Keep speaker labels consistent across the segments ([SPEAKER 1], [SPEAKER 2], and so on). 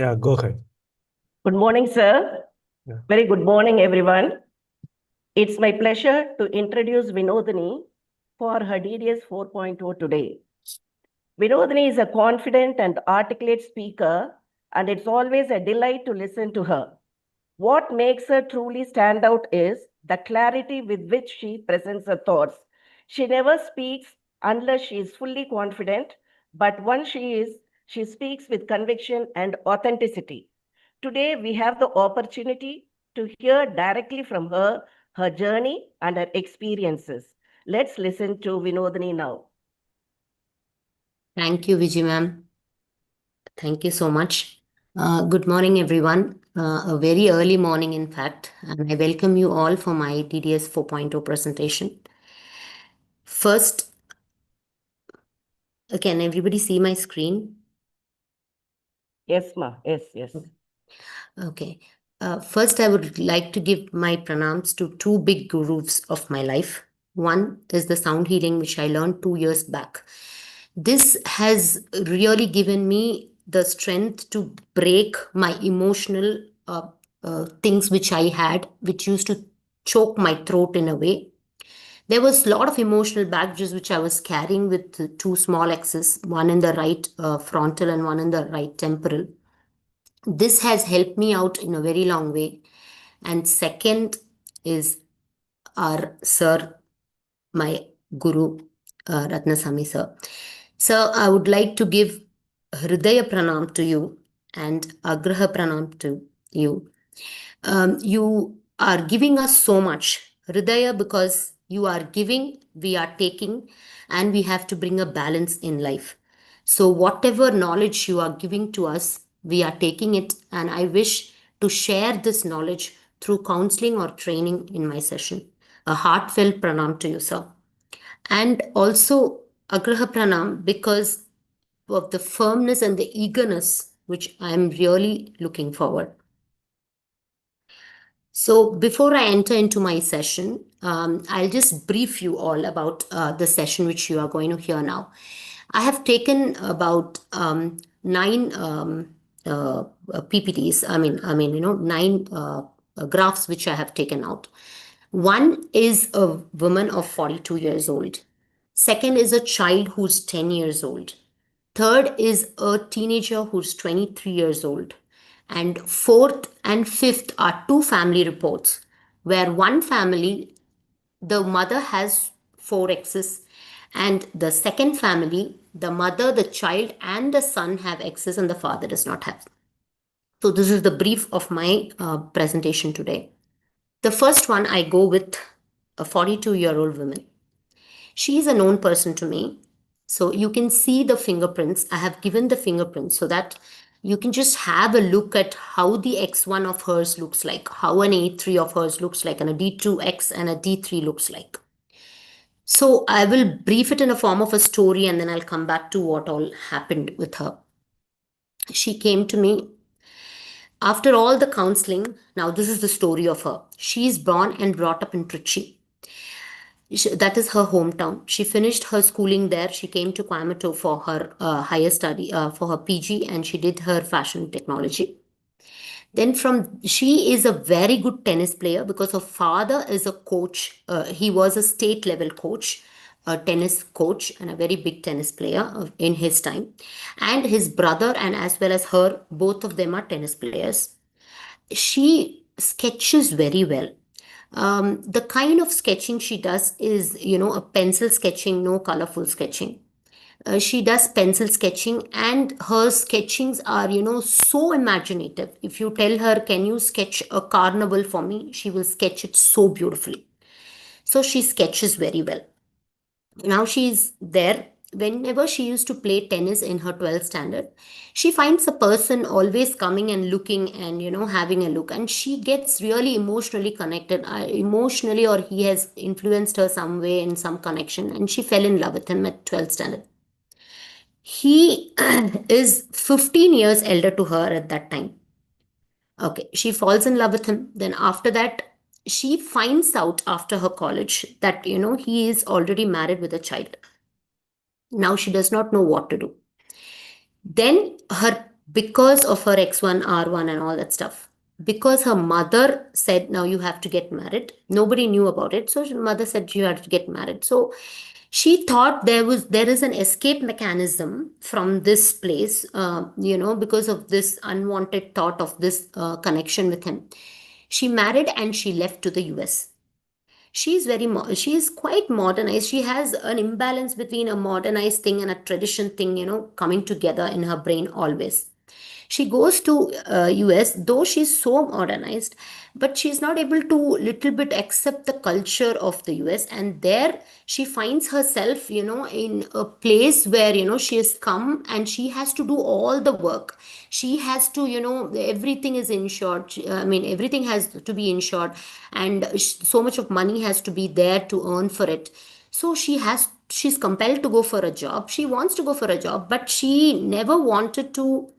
[SPEAKER 1] Yeah, go ahead.
[SPEAKER 2] Good morning, sir.
[SPEAKER 1] Yeah.
[SPEAKER 2] Very good morning, everyone. It's my pleasure to introduce Vinodhini for her DDS 4.0 today. Vinodhini is a confident and articulate speaker, and it's always a delight to listen to her. What makes her truly stand out is the clarity with which she presents her thoughts. She never speaks unless she is fully confident, but once she is, she speaks with conviction and authenticity. Today, we have the opportunity to hear directly from her, her journey, and her experiences. Let's listen to Vinodhini now.
[SPEAKER 3] Thank you, Vijay ma'am. Thank you so much. Good morning, everyone. A very early morning, in fact, and I welcome you all for my DDS 4.0 presentation. First, can everybody see my screen?
[SPEAKER 2] Yes, ma. Yes.
[SPEAKER 3] Okay. First, I would like to give my pranams to two big gurus of my life. One is the sound healing, which I learned 2 years back. This has really given me the strength to break my emotional things which I had, which used to choke my throat in a way. There was a lot of emotional baggages which I was carrying with two small X's, one in the right frontal and one in the right temporal. This has helped me out in a very long way. And second is our sir, my guru, Ratnasamy sir. Sir, I would like to give Hridaya Pranam to you and Agraha Pranam to you. You are giving us so much. Hridaya, because you are giving, we are taking, and we have to bring a balance in life. So, whatever knowledge you are giving to us, we are taking it, and I wish to share this knowledge through counseling or training in my session. A heartfelt pranam to you, sir. And also Agraha Pranam because of the firmness and the eagerness which I am really looking forward. So before I enter into my session, I'll just brief you all about the session which you are going to hear now. I have taken about 9 PPTs. Nine graphs which I have taken out. One is a woman of 42 years old. Second is a child who's 10 years old. Third is a teenager who's 23 years old. And fourth and fifth are two family reports, where one family, the mother has 4 X's, and the second family, the mother, the child, and the son have X's, and the father does not have. So, this is the brief of my presentation today. The first one, I go with a 42-year-old woman. She is a known person to me. So you can see the fingerprints. I have given the fingerprints so that you can just have a look at how the X1 of hers looks like, how an A3 of hers looks like, and a D2X and a D3 looks like. So I will brief it in a form of a story and then I'll come back to what all happened with her. She came to me after all the counseling. Now, this is the story of her. She is born and brought up in Trichy. That is her hometown. She finished her schooling there. She came to Coimbatore for her higher study, for her PG, and she did her fashion technology. Then she is a very good tennis player because her father is a coach. He was a state level coach, a tennis coach, and a very big tennis player in his time. And his brother and as well as her, both of them are tennis players. She sketches very well. The kind of sketching she does is, a pencil sketching, no colorful sketching. She does pencil sketching and her sketchings are, so imaginative. If you tell her, can you sketch a carnival for me? She will sketch it so beautifully. So she sketches very well. Now she's there. Whenever she used to play tennis in her 12th standard, she finds a person always coming and looking and having a look, and she gets really emotionally connected, emotionally, or he has influenced her some way in some connection, and she fell in love with him at 12th standard. He is 15 years elder to her at that time. Okay, she falls in love with him. Then after that, she finds out after her college that he is already married with a child. Now she does not know what to do. Then her because of her X1, R1, and all that stuff. Because her mother said, now you have to get married. Nobody knew about it. So her mother said you have to get married. So she thought there is an escape mechanism from this place, because of this unwanted thought of this connection with him. She married and she left to the US. She is quite modernized. She has an imbalance between a modernized thing and a tradition thing, coming together in her brain always. She goes to US, though she's so modernized, but she's not able to little bit accept the culture of the US. And there she finds herself, in a place where, she has come and she has to do all the work. She has to, everything is insured. I mean, everything has to be insured, and so much of money has to be there to earn for it. So she's compelled to go for a job. She wants to go for a job, but she never wanted to,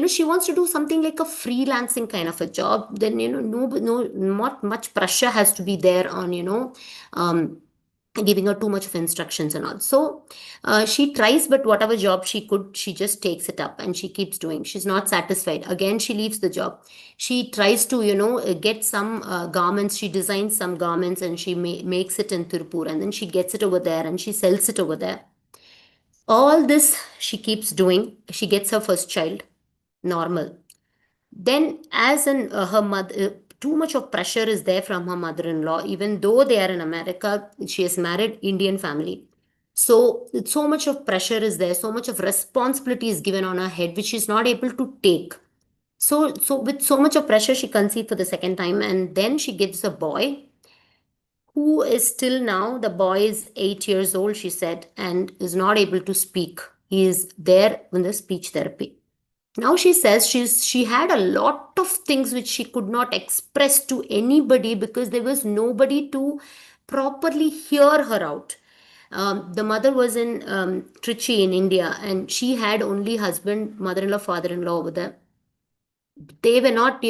[SPEAKER 3] she wants to do something like a freelancing kind of a job. Then, no, not much pressure has to be there on, um, giving her too much of instructions and all. So she tries, but whatever job she could, she just takes it up and she keeps doing. She's not satisfied. Again, she leaves the job. She tries to, get some garments. She designs some garments and she makes it in Tirupur, and then she gets it over there and she sells it over there. All this she keeps doing. She gets her first child, normal. Then, as in her mother, too much of pressure is there from her mother-in-law. Even though they are in America, she has married Indian family. So, so much of pressure is there. So much of responsibility is given on her head, which she's not able to take. So with so much of pressure, she conceived for the second time, and then she gives a boy who is still now. The boy is 8 years old, she said, and is not able to speak. He is there in the speech therapy. Now she says she had a lot of things which she could not express to anybody because there was nobody to properly hear her out. The mother was in Trichy in India, and she had only husband, mother-in-law, father-in-law over there. They were not,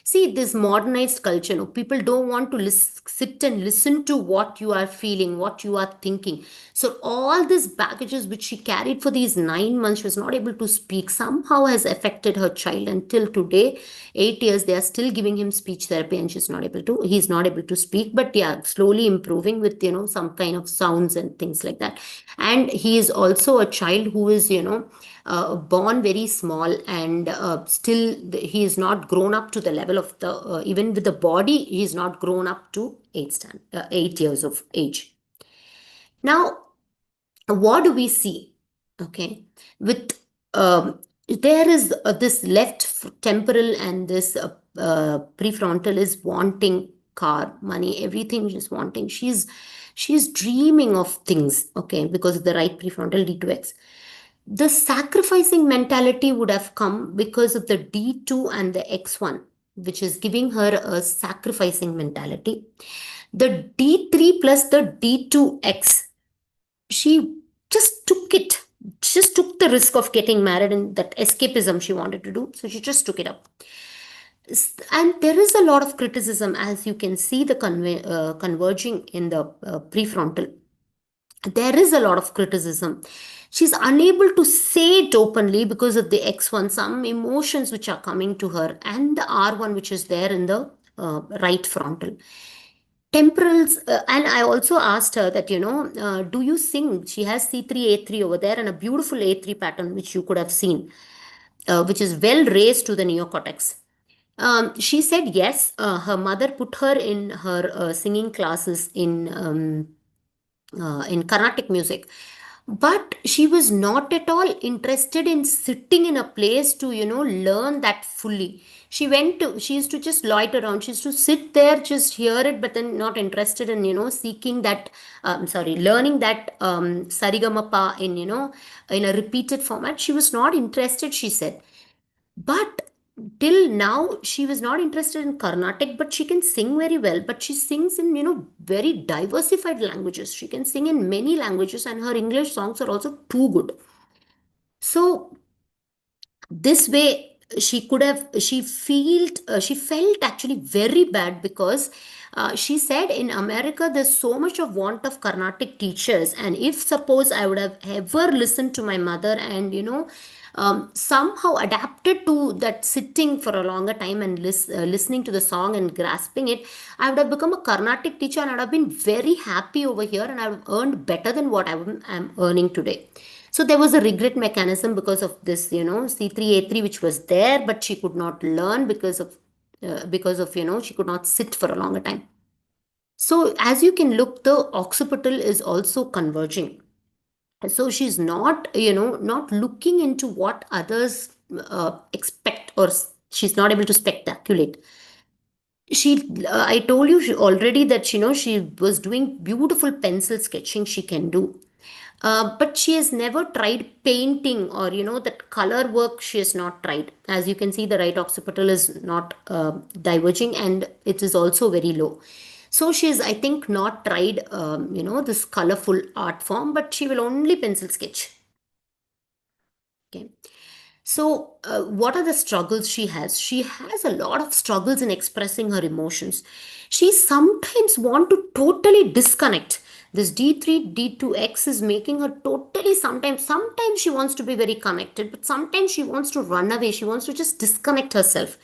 [SPEAKER 3] see this modernized culture, people don't want to sit and listen to what you are feeling, what you are thinking. So all these baggages which she carried for these 9 months, she was not able to speak, somehow has affected her child until today. 8 years, they are still giving him speech therapy and he's not able to speak, but yeah, slowly improving with, some kind of sounds and things like that. And he is also a child who is, born very small, and still he is not grown up to the level of the, even with the body, he is not grown up to 8 years of age. Now, what do we see? Okay, with there is this temporal, and this prefrontal is wanting car, money, everything she's wanting. She's dreaming of things, okay, because of the right prefrontal D2X. The sacrificing mentality would have come because of the D2 and the X1, which is giving her a sacrificing mentality. The D3 plus the D2X, she just took the risk of getting married, and that escapism she wanted to do. So she just took it up. And there is a lot of criticism, as you can see, the converging in the prefrontal. There is a lot of criticism. She's unable to say it openly because of the X1, some emotions which are coming to her, and the R1, which is there in the right frontal. Temporals, and I also asked her that, do you sing? She has C3, A3 over there, and a beautiful A3 pattern, which you could have seen, which is well raised to the neocortex. She said yes. Her mother put her in her singing classes in Carnatic music. But she was not at all interested in sitting in a place to, learn that fully. She used to just loiter around. She used to sit there, just hear it, but then not interested in, seeking that, learning that Sarigamapa in, in a repeated format. She was not interested, she said. But till now, she was not interested in Carnatic, but she can sing very well. But she sings in, very diversified languages. She can sing in many languages, and her English songs are also too good. So this way, she felt actually very bad because she said in America there's so much of want of Carnatic teachers, and if suppose I would have ever listened to my mother and somehow adapted to that sitting for a longer time and listening to the song and grasping it, I would have become a Carnatic teacher and I'd have been very happy over here and I would have earned better than what I'm earning today. So there was a regret mechanism because of this, C3, A3, which was there, but she could not learn because of, she could not sit for a longer time. So as you can look, the occipital is also converging. So she's not looking into what others expect, or she's not able to speculate. I told you already that she was doing beautiful pencil sketching she can do, but she has never tried painting, or that color work she has not tried. As you can see, the right occipital is not diverging and it is also very low. So she's, I think, not tried this colorful art form, but she will only pencil sketch. Okay. So, what are the struggles she has? She has a lot of struggles in expressing her emotions. She sometimes want to totally disconnect. This D3, D2X is making her totally, sometimes she wants to be very connected, but sometimes she wants to run away. She wants to just disconnect herself.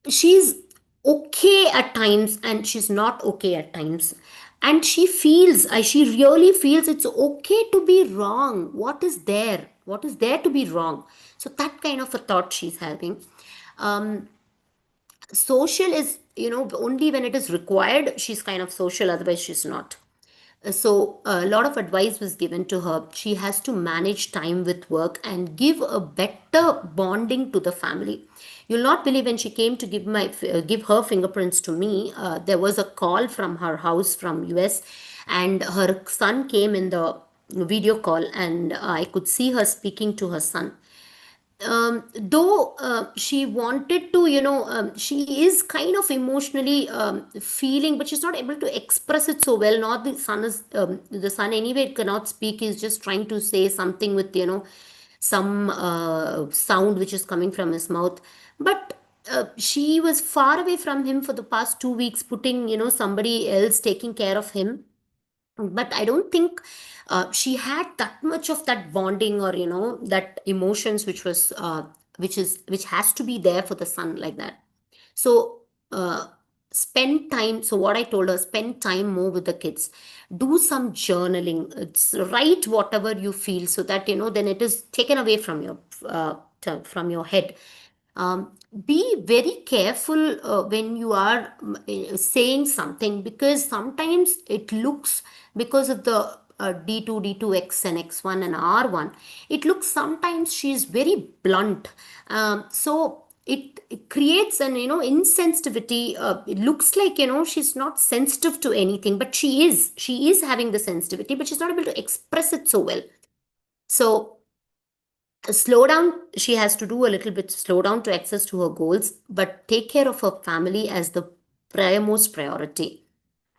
[SPEAKER 3] She's okay at times and she's not okay at times, and she really feels it's okay to be wrong. What is there to be wrong? So that kind of a thought she's having. um Social is, only when it is required she's kind of social, otherwise she's not. So a lot of advice was given to her. She has to manage time with work and give a better bonding to the family. You'll not believe, when she came to give her fingerprints to me, there was a call from her house from US, and her son came in the video call, and I could see her speaking to her son. Though she wanted to, she is kind of emotionally feeling, but she's not able to express it so well. Not the son anyway cannot speak. He's just trying to say something with, some sound which is coming from his mouth. But she was far away from him for the past 2 weeks, putting, somebody else taking care of him. But I don't think she had that much of that bonding, or that emotions which has to be there for the son, like that. So spend time. So what I told her, spend time more with the kids. Do some journaling. Write whatever you feel, so that then it is taken away from your head. um, be very careful when you are saying something, because sometimes it looks, because of the D2, D2X and X1 and R1, it looks sometimes she's very blunt. So it creates an insensitivity. It looks like she's not sensitive to anything, but she is having the sensitivity, but she's not able to express it so well. So slow down. She has to do a little bit slow down to access to her goals, but take care of her family as the priormost priority.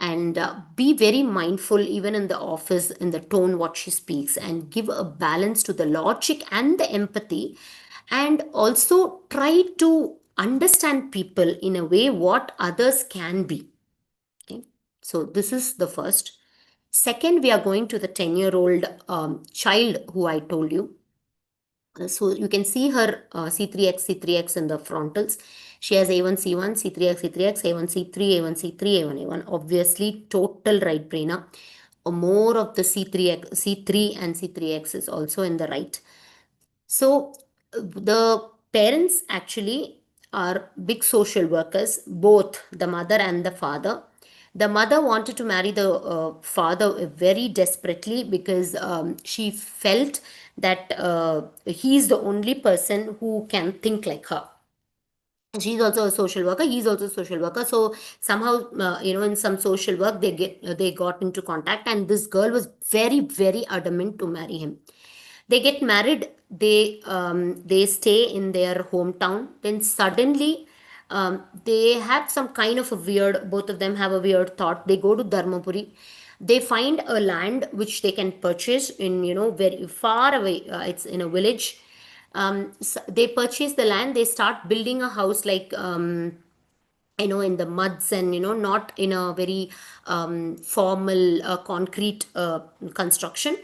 [SPEAKER 3] And be very mindful, even in the office, in the tone what she speaks, and give a balance to the logic and the empathy. And also try to understand people in a way what others can be. Okay, so this is the first. Second, we are going to the 10-year-old child who I told you. So you can see her C3X, C3X in the frontals. She has A1, C1, C3X, C3X, A1, C3, A1, C3, A1, A1. Obviously, total right brainer. More of the C3X, C3 and C3X is also in the right. So the parents actually are big social workers, both the mother and the father. The mother wanted to marry the father very desperately, because she felt that he's the only person who can think like her. She's also a social worker, he's also a social worker. So somehow, in some social work, they got into contact, and this girl was very, very adamant to marry him. They get married. They stay in their hometown. Then suddenly, they have some kind of a weird, both of them have a weird thought. They go to Dharmapuri. They find a land which they can purchase in, very far away. It's in a village. So they purchase the land. They start building a house, like, in the muds, and not in a very formal concrete construction.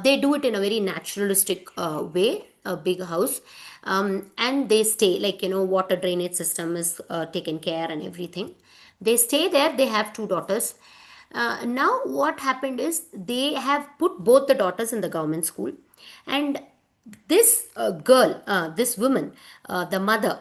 [SPEAKER 3] They do it in a very naturalistic way. a big house. And they stay, like, water drainage system is taken care and everything. They stay there. They have two daughters. Now what happened is they have put both the daughters in the government school. And this girl, this woman, the mother,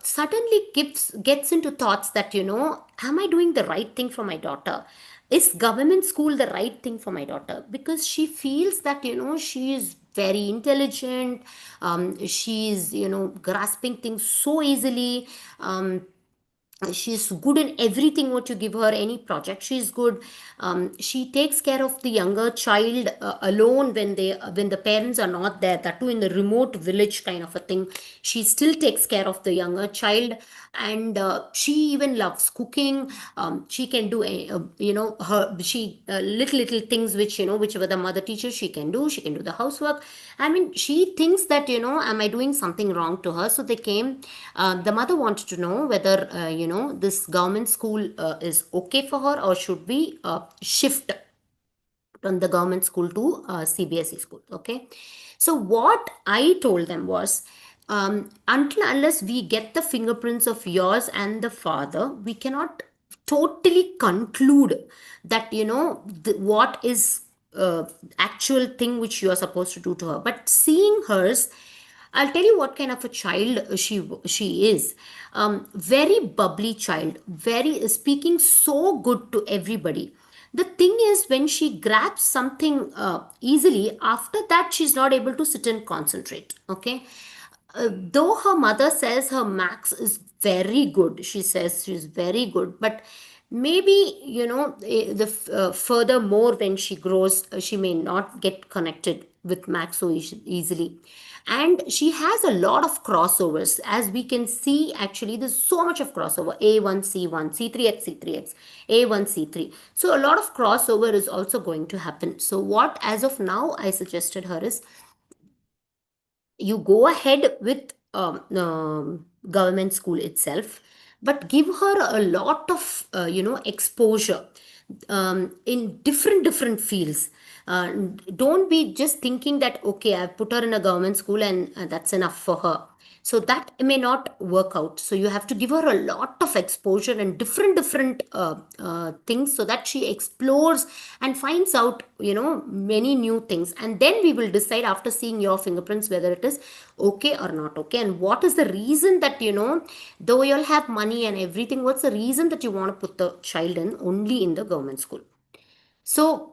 [SPEAKER 3] suddenly gets into thoughts that, am I doing the right thing for my daughter? Is government school the right thing for my daughter? Because she feels that, she is very intelligent. She's, grasping things so easily. She's good in everything what you give her, any project she's good. She takes care of the younger child alone when the parents are not there, that too in the remote village kind of a thing. She still takes care of the younger child. And she even loves cooking. She can do her she little things which, whichever the mother teaches, she can do the housework. I mean, she thinks that, am I doing something wrong to her? So they came. The mother wanted to know whether, this government school is okay for her, or should we shift from the government school to CBSE school. Okay. So what I told them was, until unless we get the fingerprints of yours and the father, we cannot totally conclude that, what is actual thing which you are supposed to do to her. But seeing hers, I'll tell you what kind of a child she is. Very bubbly child, very speaking so good to everybody. The thing is, when she grabs something easily, after that she's not able to sit and concentrate. Okay. Though her mother says her max is very good, she says she's very good, but maybe, furthermore when she grows, she may not get connected with max so easily. And she has a lot of crossovers, as we can see. Actually, there's so much of crossover: A1 C1, C3X C3X, A1 C3. So a lot of crossover is also going to happen. So what, as of now, I suggested her is, you go ahead with government school itself, but give her a lot of exposure in different fields. uh, don't be just thinking that, okay, I've put her in a government school and that's enough for her. So that may not work out. So you have to give her a lot of exposure and different things, so that she explores and finds out, many new things. And then we will decide, after seeing your fingerprints, whether it is okay or not okay, and what is the reason that, though you'll have money and everything, what's the reason that you want to put the child in only in the government school. So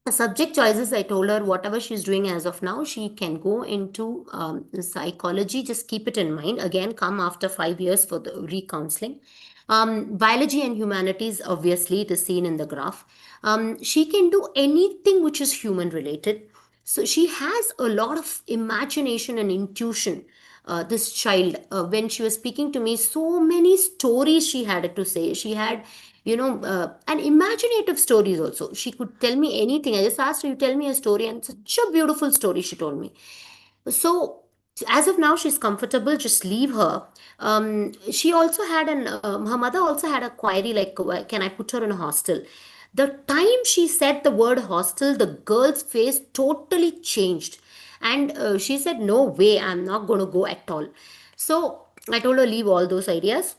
[SPEAKER 3] subject choices, I told her whatever she's doing as of now, she can go into psychology. Just keep it in mind. Again, come after 5 years for the recounseling. Biology and humanities, obviously, it is seen in the graph. She can do anything which is human related. So she has a lot of imagination and intuition. This child, when she was speaking to me, so many stories she had to say. She had, and imaginative stories also. She could tell me anything. I just asked her, you tell me a story, and such a beautiful story she told me. So as of now, she's comfortable. Just leave her. She also had her mother also had a query, like, can I put her in a hostel? The time she said the word hostel, the girl's face totally changed. And she said, no way, I'm not going to go at all. So I told her, leave all those ideas,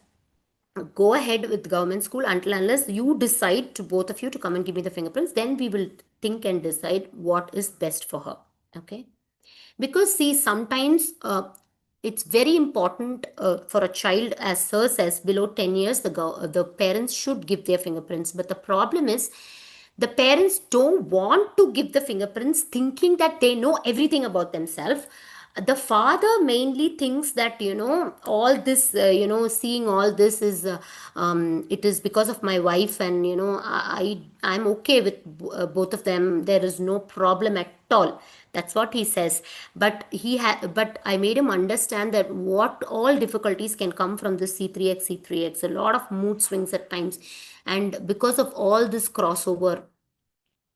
[SPEAKER 3] go ahead with government school until unless you decide to, both of you, to come and give me the fingerprints. Then we will think and decide what is best for her. Okay. Because see, sometimes it's very important for a child, as Sir says, below 10 years, the parents should give their fingerprints. But the problem is, the parents don't want to give the fingerprints, thinking that they know everything about themselves. The father mainly thinks that, all this, seeing all this is, it is because of my wife, and, I'm okay with both of them. There is no problem at all. That's what he says. But I made him understand that what all difficulties can come from this C3X, a lot of mood swings at times. And because of all this crossover,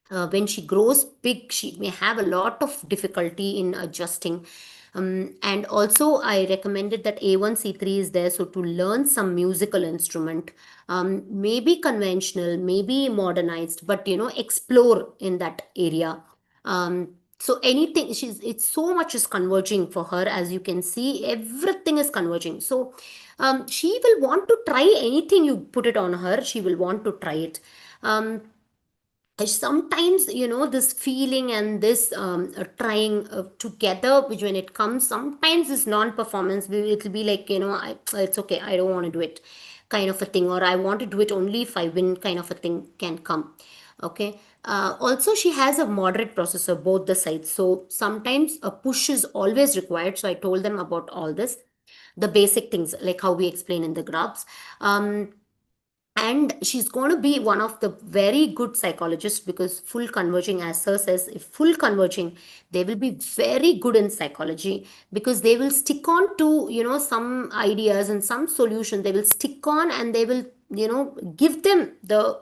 [SPEAKER 3] when she grows big, she may have a lot of difficulty in adjusting. And also, I recommended that A1 C3 is there, so to learn some musical instrument, maybe conventional, maybe modernized, but explore in that area. So anything, it's so much is converging for her. As you can see, everything is converging. So she will want to try anything you put it on her, she will want to try it. um, Sometimes, this feeling and this trying together, which when it comes, sometimes this non-performance it'll be like, it's okay, I don't want to do it, kind of a thing, or I want to do it only if I win, kind of a thing can come. Okay. Also, she has a moderate processor, both the sides, so sometimes a push is always required. So I told them about all this, the basic things like how we explain in the graphs. And she's going to be one of the very good psychologists, because full converging, as sir says, if full converging, they will be very good in psychology, because they will stick on to, some ideas and some solution, they will stick on, and they will, give them the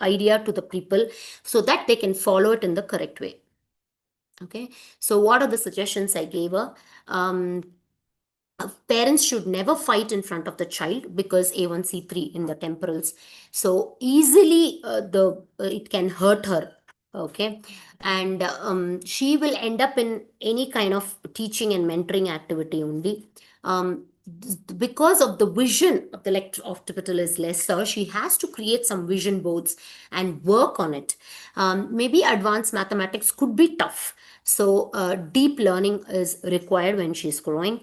[SPEAKER 3] idea to the people, so that they can follow it in the correct way. Okay. So what are the suggestions I gave her? um, Parents should never fight in front of the child, because A1C3 in the temporals, so easily the it can hurt her. Okay. And she will end up in any kind of teaching and mentoring activity only. Because of the vision of the lecture of capital is lesser, she has to create some vision boards and work on it. Maybe advanced mathematics could be tough, so deep learning is required when she's growing.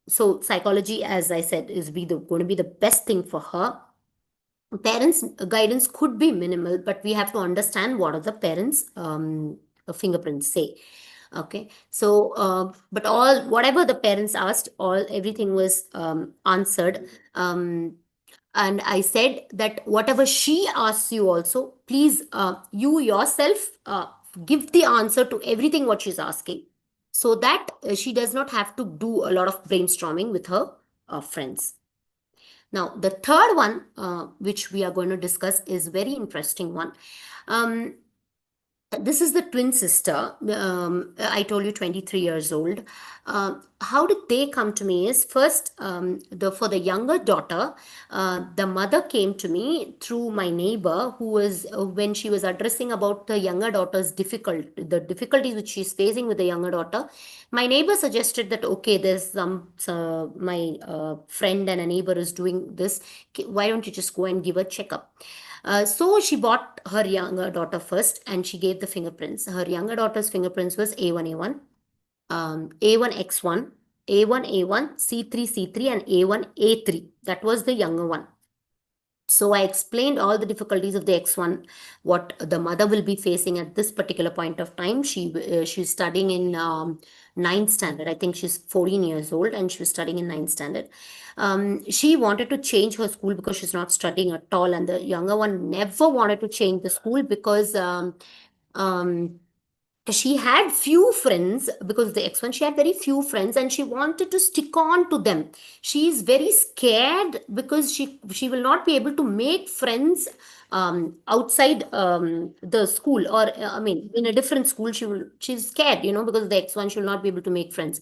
[SPEAKER 3] So psychology, as I said, is going to be the best thing for her. Parents guidance could be minimal, but we have to understand what are the parents fingerprints say. Okay. So but all, whatever the parents asked, all everything was answered. And I said that whatever she asks you also, please, you yourself give the answer to everything what she's asking, so that she does not have to do a lot of brainstorming with her friends. Now, the third one, which we are going to discuss, is very interesting one. Um, this is the twin sister. I told you 23 years old. How did they come to me is, first, for the younger daughter, the mother came to me through my neighbor, who was, when she was addressing about the younger daughter's the difficulties which she's facing with the younger daughter. My neighbor suggested that, okay, there's my friend and a neighbor is doing this. Why don't you just go and give a checkup? So she bought her younger daughter first, and she gave the fingerprints. Her younger daughter's fingerprints was A1A1, A1X1, A1A1, C3C3, and A1A3. That was the younger one. So I explained all the difficulties of the X1, what the mother will be facing at this particular point of time. She's studying in ninth standard. I think she's 14 years old, and she was studying in ninth standard. She wanted to change her school because she's not studying at all, and the younger one never wanted to change the school, because um, she had few friends, because the X1, she had very few friends, and she wanted to stick on to them. She is very scared, because she will not be able to make friends outside the school, or I mean, in a different school. She's scared, because the X1, she will not be able to make friends.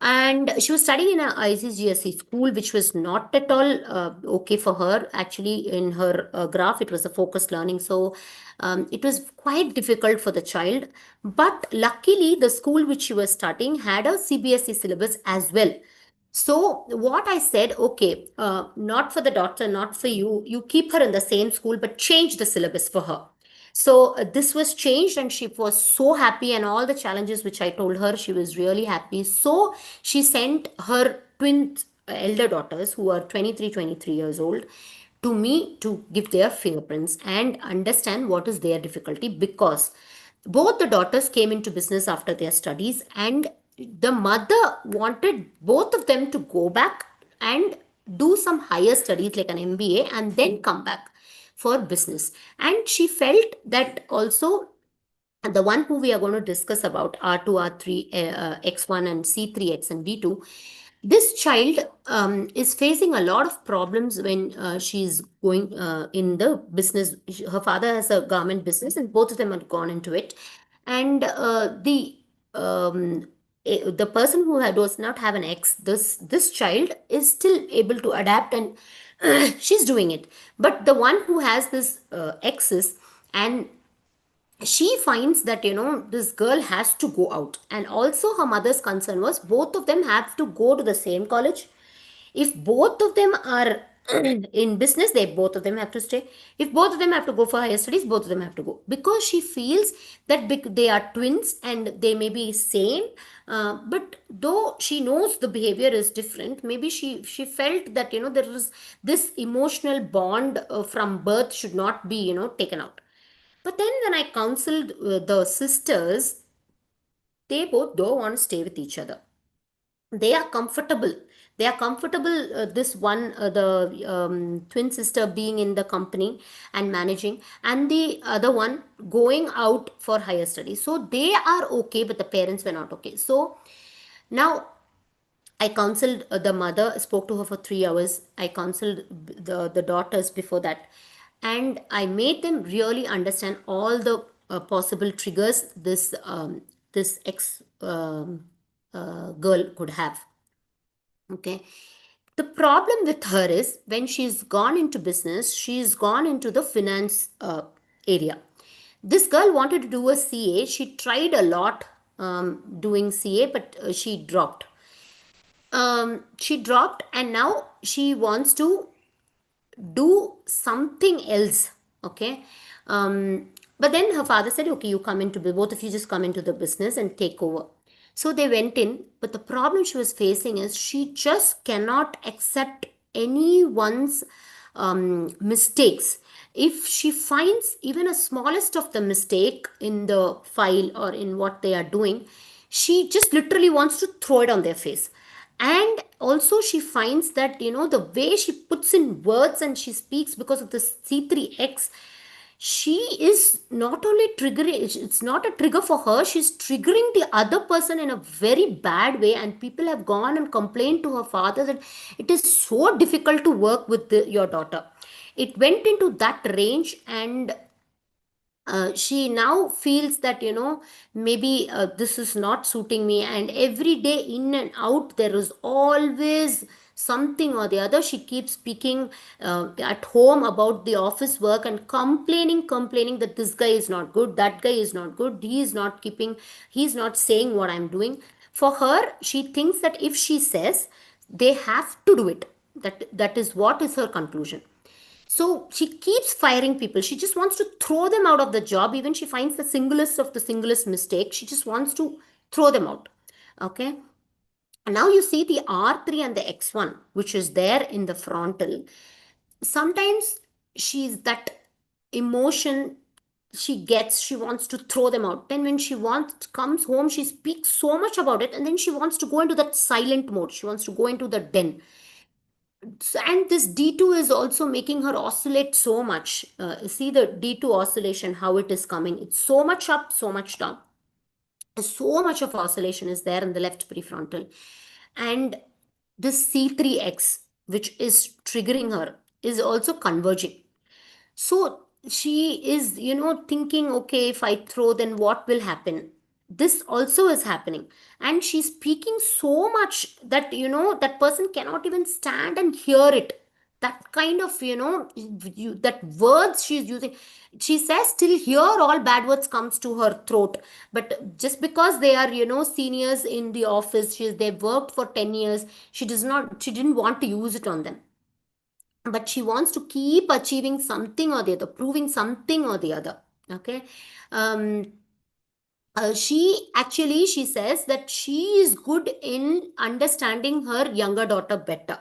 [SPEAKER 3] And she was studying in a ICGSE school, which was not at all okay for her. Actually, in her graph, it was a focused learning. So it was quite difficult for the child. But luckily, the school which she was studying had a CBSE syllabus as well. So what I said, okay, not for the daughter, not for you, you keep her in the same school, but change the syllabus for her. So this was changed, and she was so happy, and all the challenges which I told her, she was really happy. So she sent her twin elder daughters, who are 23 years old, to me to give their fingerprints and understand what is their difficulty, because both the daughters came into business after their studies, and the mother wanted both of them to go back and do some higher studies like an MBA, and then come back for business. And she felt that also, the one who we are going to discuss about, R2, R3, X1, and C3X and D2, this child is facing a lot of problems when she's going in the business. Her father has a garment business, and both of them have gone into it. And um, the person who does not have an X, this child is still able to adapt, and she's doing it. But the one who has this X's, and she finds that, this girl has to go out. And also her mother's concern was both of them have to go to the same college. If both of them are in business, they both of them have to stay. If both of them have to go for higher studies, both of them have to go, because she feels that they are twins and they may be same, but though she knows the behavior is different, maybe she felt that, there is this emotional bond from birth should not be, taken out. But then when I counseled the sisters, they both don't want to stay with each other. They are comfortable. They are comfortable, this one, the twin sister being in the company and managing, and the other one going out for higher studies. So they are okay, but the parents were not okay. So now I counseled the mother, spoke to her for 3 hours. I counseled the daughters before that. And I made them really understand all the possible triggers this ex girl could have. Okay. The problem with her is when she's gone into business, she's gone into the finance area. This girl wanted to do a CA. She tried a lot doing CA, but she dropped, and now she wants to do something else. Okay. But then her father said, okay, you come into, both of you just come into the business and take over. So they went in, but the problem she was facing is she just cannot accept anyone's mistakes. If she finds even a smallest of the mistake in the file or in what they are doing, she just literally wants to throw it on their face. And also she finds that, the way she puts in words and she speaks, because of the C3X, she is not only triggering, it's not a trigger for her, she's triggering the other person in a very bad way. And people have gone and complained to her father that it is so difficult to work with your daughter. It went into that range. And she now feels that, maybe this is not suiting me, and every day in and out there is always something or the other. She keeps speaking at home about the office work and complaining that this guy is not good, that guy is not good, he's not saying what I'm doing. For her, she thinks that if she says, they have to do it. That is what is her conclusion. So she keeps firing people. She just wants to throw them out of the job. Even she finds the singlest of the singlest mistake, she just wants to throw them out. Okay. And now you see the R3 and the X1, which is there in the frontal. Sometimes she's that emotion she gets, she wants to throw them out. Then when she wants comes home, she speaks so much about it, and then she wants to go into that silent mode. She wants to go into the den. And this D2 is also making her oscillate so much. See the D2 oscillation, how it is coming. It's so much up, so much down. So much of oscillation is there in the left prefrontal. And this C3X, which is triggering her, is also converging. So she is, thinking, okay, if I throw, then what will happen? This also is happening. And she's speaking so much that, that person cannot even stand and hear it. That kind of, that words she's using. She says till here all bad words comes to her throat. But just because they are, seniors in the office, they've worked for 10 years, she didn't want to use it on them, but she wants to keep achieving something or the other, proving something or the other. Okay. um she says that she is good in understanding her younger daughter better.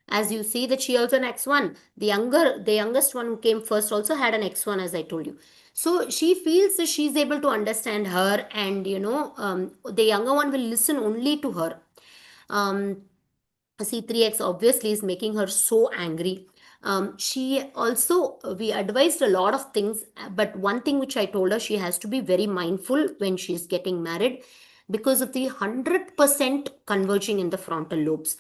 [SPEAKER 3] As you see that she also an X1, the youngest one who came first also had an X1, as I told you. So she feels that she's able to understand her, and the younger one will listen only to her. C3X obviously is making her so angry. She also, we advised a lot of things, but one thing which I told her, she has to be very mindful when she's getting married, because of the 100% converging in the frontal lobes.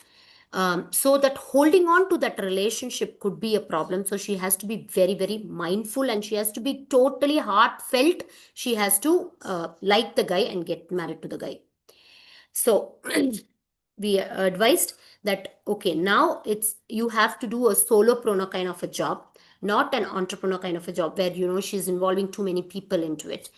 [SPEAKER 3] So that holding on to that relationship could be a problem. So she has to be very, very mindful, and she has to be totally heartfelt. She has to like the guy and get married to the guy. So we advised that, okay, now it's, you have to do a solopreneur kind of a job. not an entrepreneur kind of a job where, she's involving too many people into it.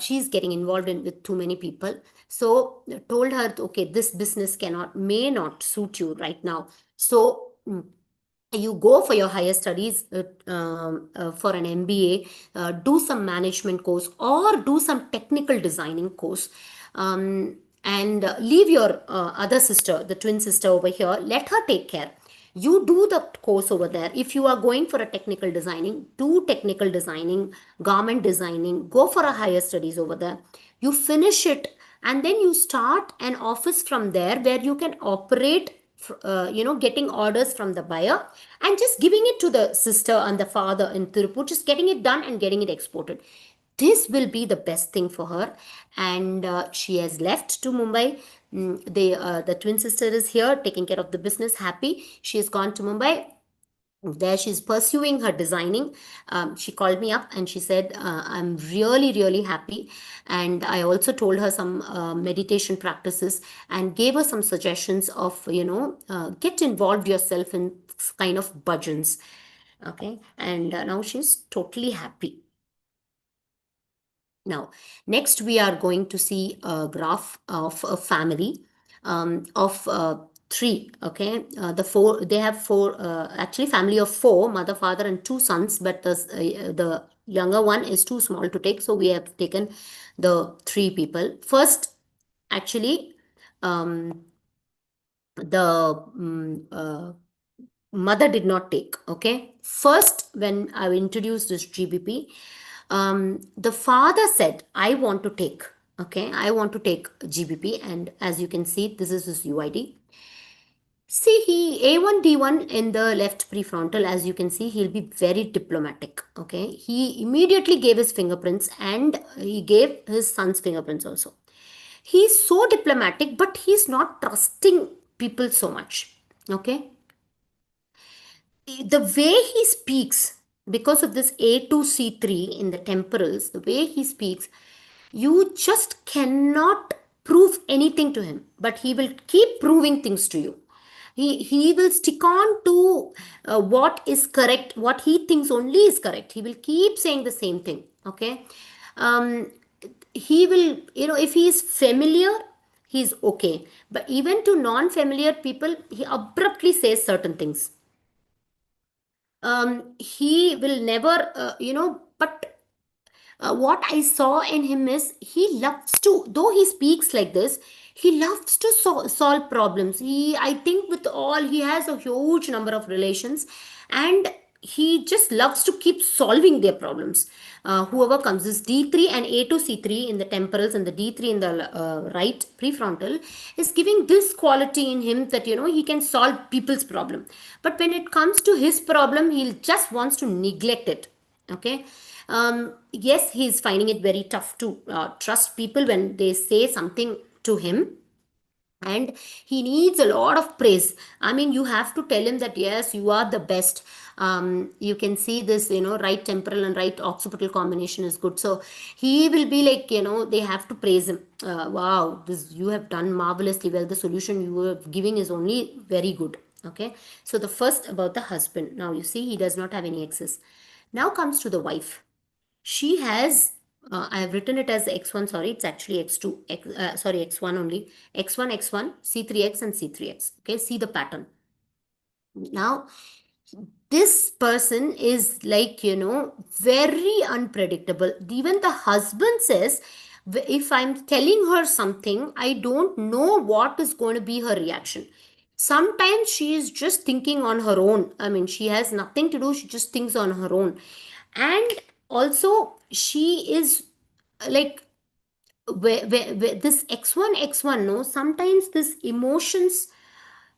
[SPEAKER 3] She's getting involved in with too many people. So told her, okay, this business may not suit you right now. So you go for your higher studies for an MBA, do some management course or do some technical designing course, and leave your other sister, the twin sister over here, let her take care. You do the course over there. If you are going for a technical designing, do technical designing, garment designing, go for a higher studies over there. You finish it, and then you start an office from there where you can operate, getting orders from the buyer and just giving it to the sister and the father in Tirupur, just getting it done and getting it exported. This will be the best thing for her. And she has left to Mumbai. The twin sister is here taking care of the business, happy. She has gone to Mumbai. There she's pursuing her designing. She called me up and she said, I'm really, really happy. And I also told her some meditation practices and gave her some suggestions of, get involved yourself in kind of bhajans. Okay. And now she's totally happy. Now, next we are going to see a graph of a family of three. Okay, they have four, actually family of four, mother, father, and two sons. But the younger one is too small to take, so we have taken the three people. First, actually, the mother did not take. Okay, first when I introduced this GBP, the father said, I want to take. Okay, I want to take GBP, and as you can see, this is his UID. See, he A1D1 in the left prefrontal, as you can see, he'll be very diplomatic. Okay, he immediately gave his fingerprints and he gave his son's fingerprints also. He's so diplomatic, but he's not trusting people so much. Okay, the way he speaks, because of this A2C3 in the temporals, the way he speaks, you just cannot prove anything to him, but he will keep proving things to you. He will stick on to what is correct, what he thinks only is correct. He will keep saying the same thing. Okay. Um, he will, if he is familiar, he's okay. But even to non-familiar people, he abruptly says certain things. He will never, but what I saw in him is he loves to, though he speaks like this, he loves to solve problems. I think with all, he has a huge number of relations and he just loves to keep solving their problems. Whoever comes, this D3 and A2C3 in the temporals and the D3 in the right prefrontal is giving this quality in him that, he can solve people's problem. But when it comes to his problem, he just wants to neglect it. Okay. Yes, he's finding it very tough to trust people when they say something to him, and he needs a lot of praise. I mean, you have to tell him that yes, you are the best. You can see this, right temporal and right occipital combination is good, so he will be like, they have to praise him. Wow, this, you have done marvelously well, the solution you are giving is only very good. Okay, so the first about the husband, now you see he does not have any excess. Now comes to the wife. She has, I have written it as X1, sorry, it's actually X2, sorry, X1 only. X1, X1, C3X and C3X. Okay, see the pattern. Now, this person is like, very unpredictable. Even the husband says, if I'm telling her something, I don't know what is going to be her reaction. Sometimes she is just thinking on her own. I mean, she has nothing to do, she just thinks on her own. And also, she is like, where this X1, no, sometimes this emotions,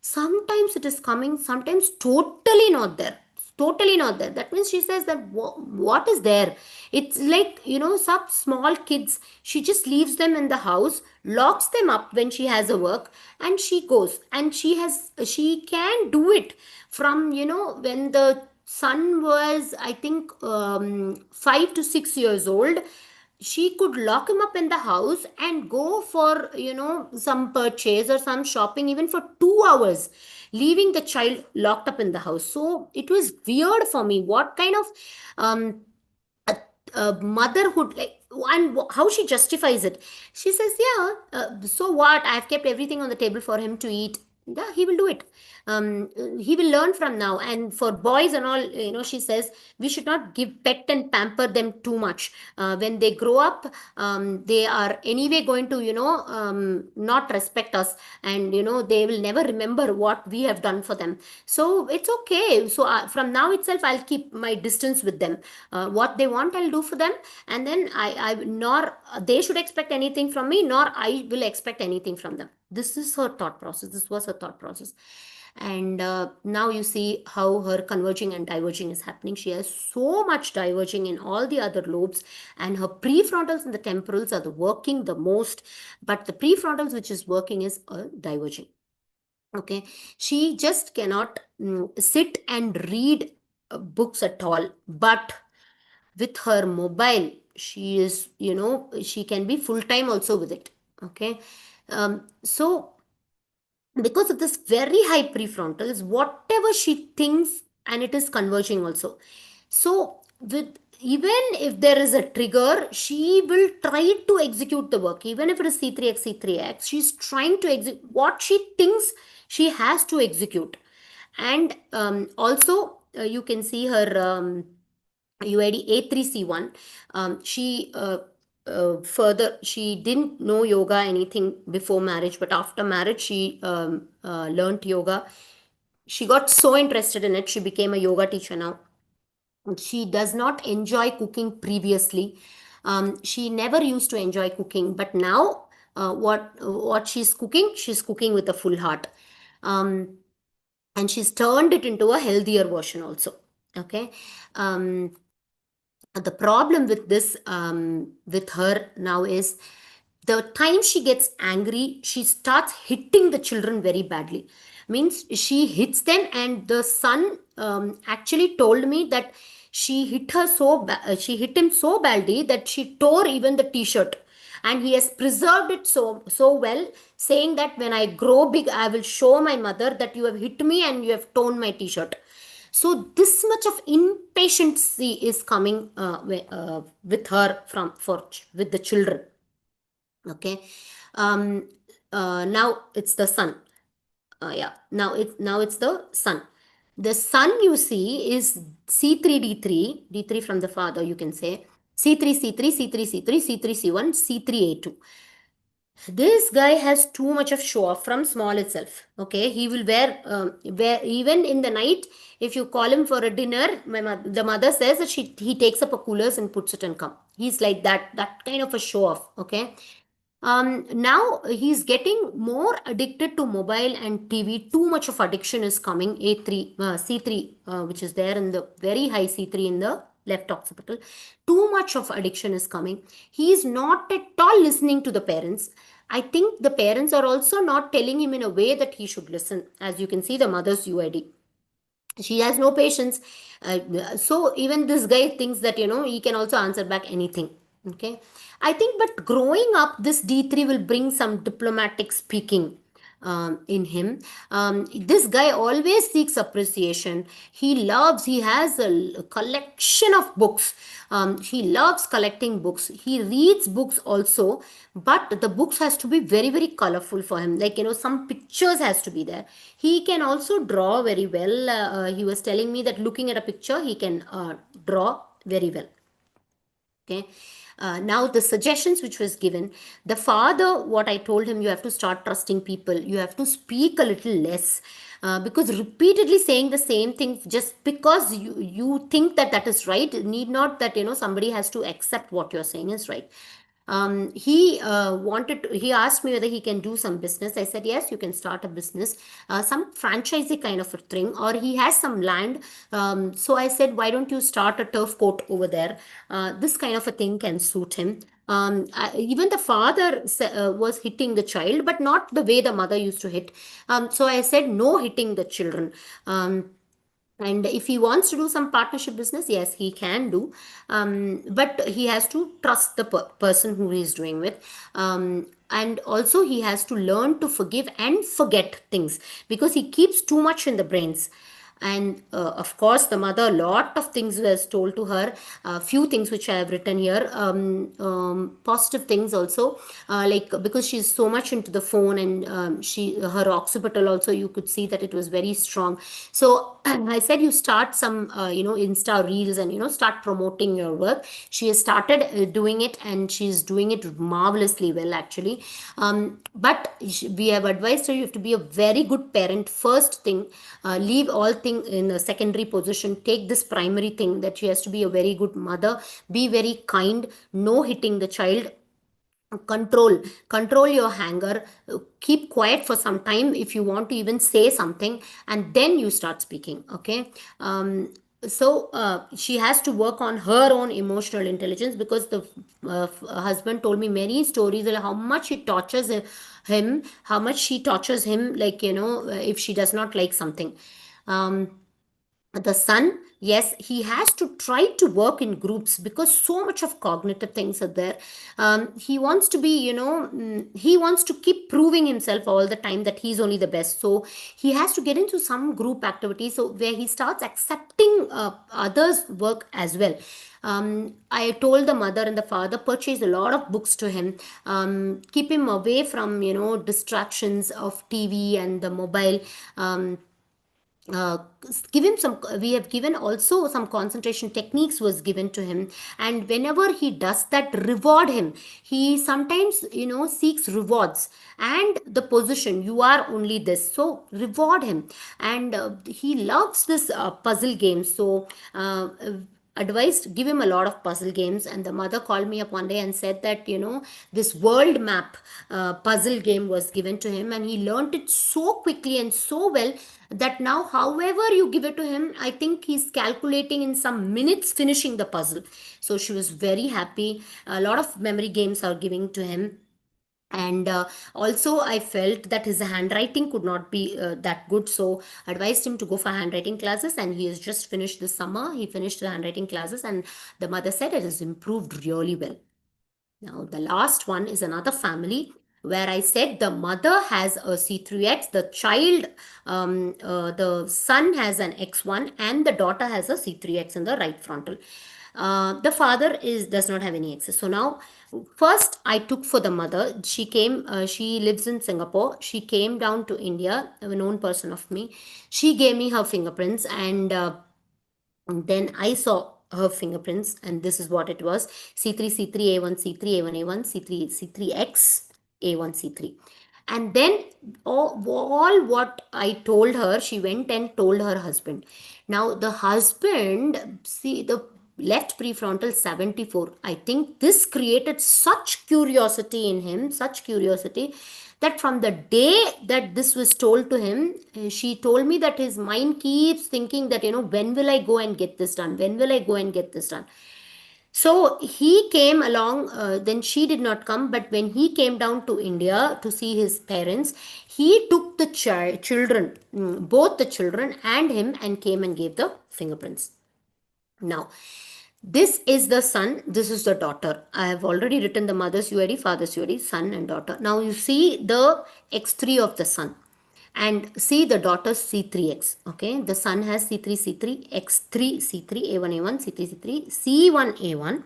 [SPEAKER 3] sometimes it is coming, sometimes totally not there, totally not there. That means she says that what is there, it's like, some small kids, she just leaves them in the house, locks them up when she has a work, and she goes, and she can do it from, when the son was, I think, 5 to 6 years old. She could lock him up in the house and go for, some purchase or some shopping even for 2 hours. leaving the child locked up in the house. So it was weird for me. What kind of um, motherhood, like, and how she justifies it. She says, yeah, so what, I've kept everything on the table for him to eat. Yeah, he will do it. He will learn from now. And for boys and all, she says we should not give pet and pamper them too much. When they grow up, they are anyway going to not respect us, and they will never remember what we have done for them. So it's okay. So from now itself, I'll keep my distance with them. What they want, I'll do for them, and then I nor they should expect anything from me, nor I will expect anything from them. This is her thought process. This was her thought process. And now you see how her converging and diverging is happening. She has so much diverging in all the other lobes, and her prefrontals and the temporals are the working the most, but the prefrontals which is working is diverging. Okay, she just cannot sit and read books at all, but with her mobile, she is, she can be full time also with it. Okay, so because of this very high prefrontals, whatever she thinks, and it is converging also. So with, even if there is a trigger, she will try to execute the work. Even if it is C3x, C3x, she's trying to execute what she thinks she has to execute. And also, you can see her UID A3C1. She further, she didn't know yoga anything before marriage, but after marriage, she learned yoga. She got so interested in it, she became a yoga teacher now. She does not enjoy cooking previously. She never used to enjoy cooking, but now what she's cooking with a full heart. Um, and she's turned it into a healthier version also. Okay. Um, the problem with this, with her now, is the time she gets angry, she starts hitting the children very badly. Means she hits them, and the son actually told me that she hit him so badly that she tore even the t-shirt, and he has preserved it so well, saying that when I grow big, I will show my mother that you have hit me and you have torn my t-shirt. So this much of impatience is coming with her with the children. Okay. um Now it's the son. Yeah, now it's the son. The son, you see, is C3D3 from the father, you can say. C3C3 C3C3 C3C1 C3A2. This guy has too much of show off from small itself. Okay, he will wear even in the night. If you call him for a dinner, the mother says that he takes up a coolers and puts it and come. He's like that kind of a show off. Okay. Now he's getting more addicted to mobile and TV. Too much of addiction is coming. A3, C3, which is there in the very high C3 in the left occipital. Too much of addiction is coming. He is not at all listening to the parents. I think the parents are also not telling him in a way that he should listen. As you can see, the mother's UID, she has no patience. So even this guy thinks that he can also answer back anything. Okay, I think, but growing up, this D3 will bring some diplomatic speaking in him. This guy always seeks appreciation. He has a collection of books. He loves collecting books. He reads books also, but the books has to be very, very colorful for him. Like, some pictures has to be there. He can also draw very well. He was telling me that looking at a picture, he can draw very well. Okay. Now the suggestions which was given, the father, what I told him, you have to start trusting people. You have to speak a little less, because repeatedly saying the same thing just because you think that is right, need not that somebody has to accept what you're saying is right. He asked me whether he can do some business. I said, yes, you can start a business, some franchisee kind of a thing, or he has some land. So I said, why don't you start a turf court over there? This kind of a thing can suit him. Even the father was hitting the child, but not the way the mother used to hit. So I said, no hitting the children. And if he wants to do some partnership business, yes, he can do. But he has to trust the person who he's doing with. And also, he has to learn to forgive and forget things, because he keeps too much in the brains. And of course, the mother, a lot of things was told to her. A few things which I have written here, positive things also, like, because she's so much into the phone, and her occipital also, you could see that it was very strong. So I said, you start some Insta reels, and start promoting your work. She has started doing it, and she's doing it marvelously well, actually. But we have advised her, you have to be a very good parent first thing. Leave all thing in a secondary position. Take this primary thing, that she has to be a very good mother, be very kind, no hitting the child, control your anger, keep quiet for some time if you want to even say something, and then you start speaking. Okay. She has to work on her own emotional intelligence, because the husband told me many stories of how much it tortures him, how much she tortures him, like, if she does not like something. um, the son, yes, he has to try to work in groups, because so much of cognitive things are there. He wants to be, he wants to keep proving himself all the time that he's only the best. So he has to get into some group activity, so where he starts accepting others work as well. I told the mother and the father, purchase a lot of books to him, keep him away from, distractions of TV and the mobile. Give him some, we have given also some concentration techniques was given to him, and whenever he does that, reward him. He sometimes, seeks rewards, and the position, you are only this, so reward him. And he loves this puzzle game, so advised, give him a lot of puzzle games. And the mother called me up one day and said that, this world map puzzle game was given to him, and he learned it so quickly and so well, that now however you give it to him, I think he's calculating in some minutes finishing the puzzle. So she was very happy. A lot of memory games are giving to him. And also, I felt that his handwriting could not be that good, so advised him to go for handwriting classes, and he has just finished this summer. He finished the handwriting classes, and the mother said it has improved really well. Now, the last one is another family where I said the mother has a C3X, the child, the son has an X1, and the daughter has a C3X in the right frontal. The father does not have any access. So now, first I took for the mother. She came. She lives in Singapore. She came down to India. A known person of me. She gave me her fingerprints, and then I saw her fingerprints, and this is what it was: C3, C3, A1, C3, A1, A1, C3, C3X, A1, C3. And then all what I told her, she went and told her husband. Now, the husband, see, the left prefrontal 74. I think this created such curiosity in him, such curiosity, that from the day that this was told to him, she told me that his mind keeps thinking that, when will I go and get this done? When will I go and get this done? So he came along, then she did not come, but when he came down to India to see his parents, he took the children, both the children and him, and came and gave the fingerprints. Now, this is the son, this is the daughter. I have already written the mother's UID, father's UID, son and daughter. Now you see the X3 of the son, and see the daughter's C3X. Okay, the son has C3, C3, X3, C3, A1, A1, C3, C3, C1, A1,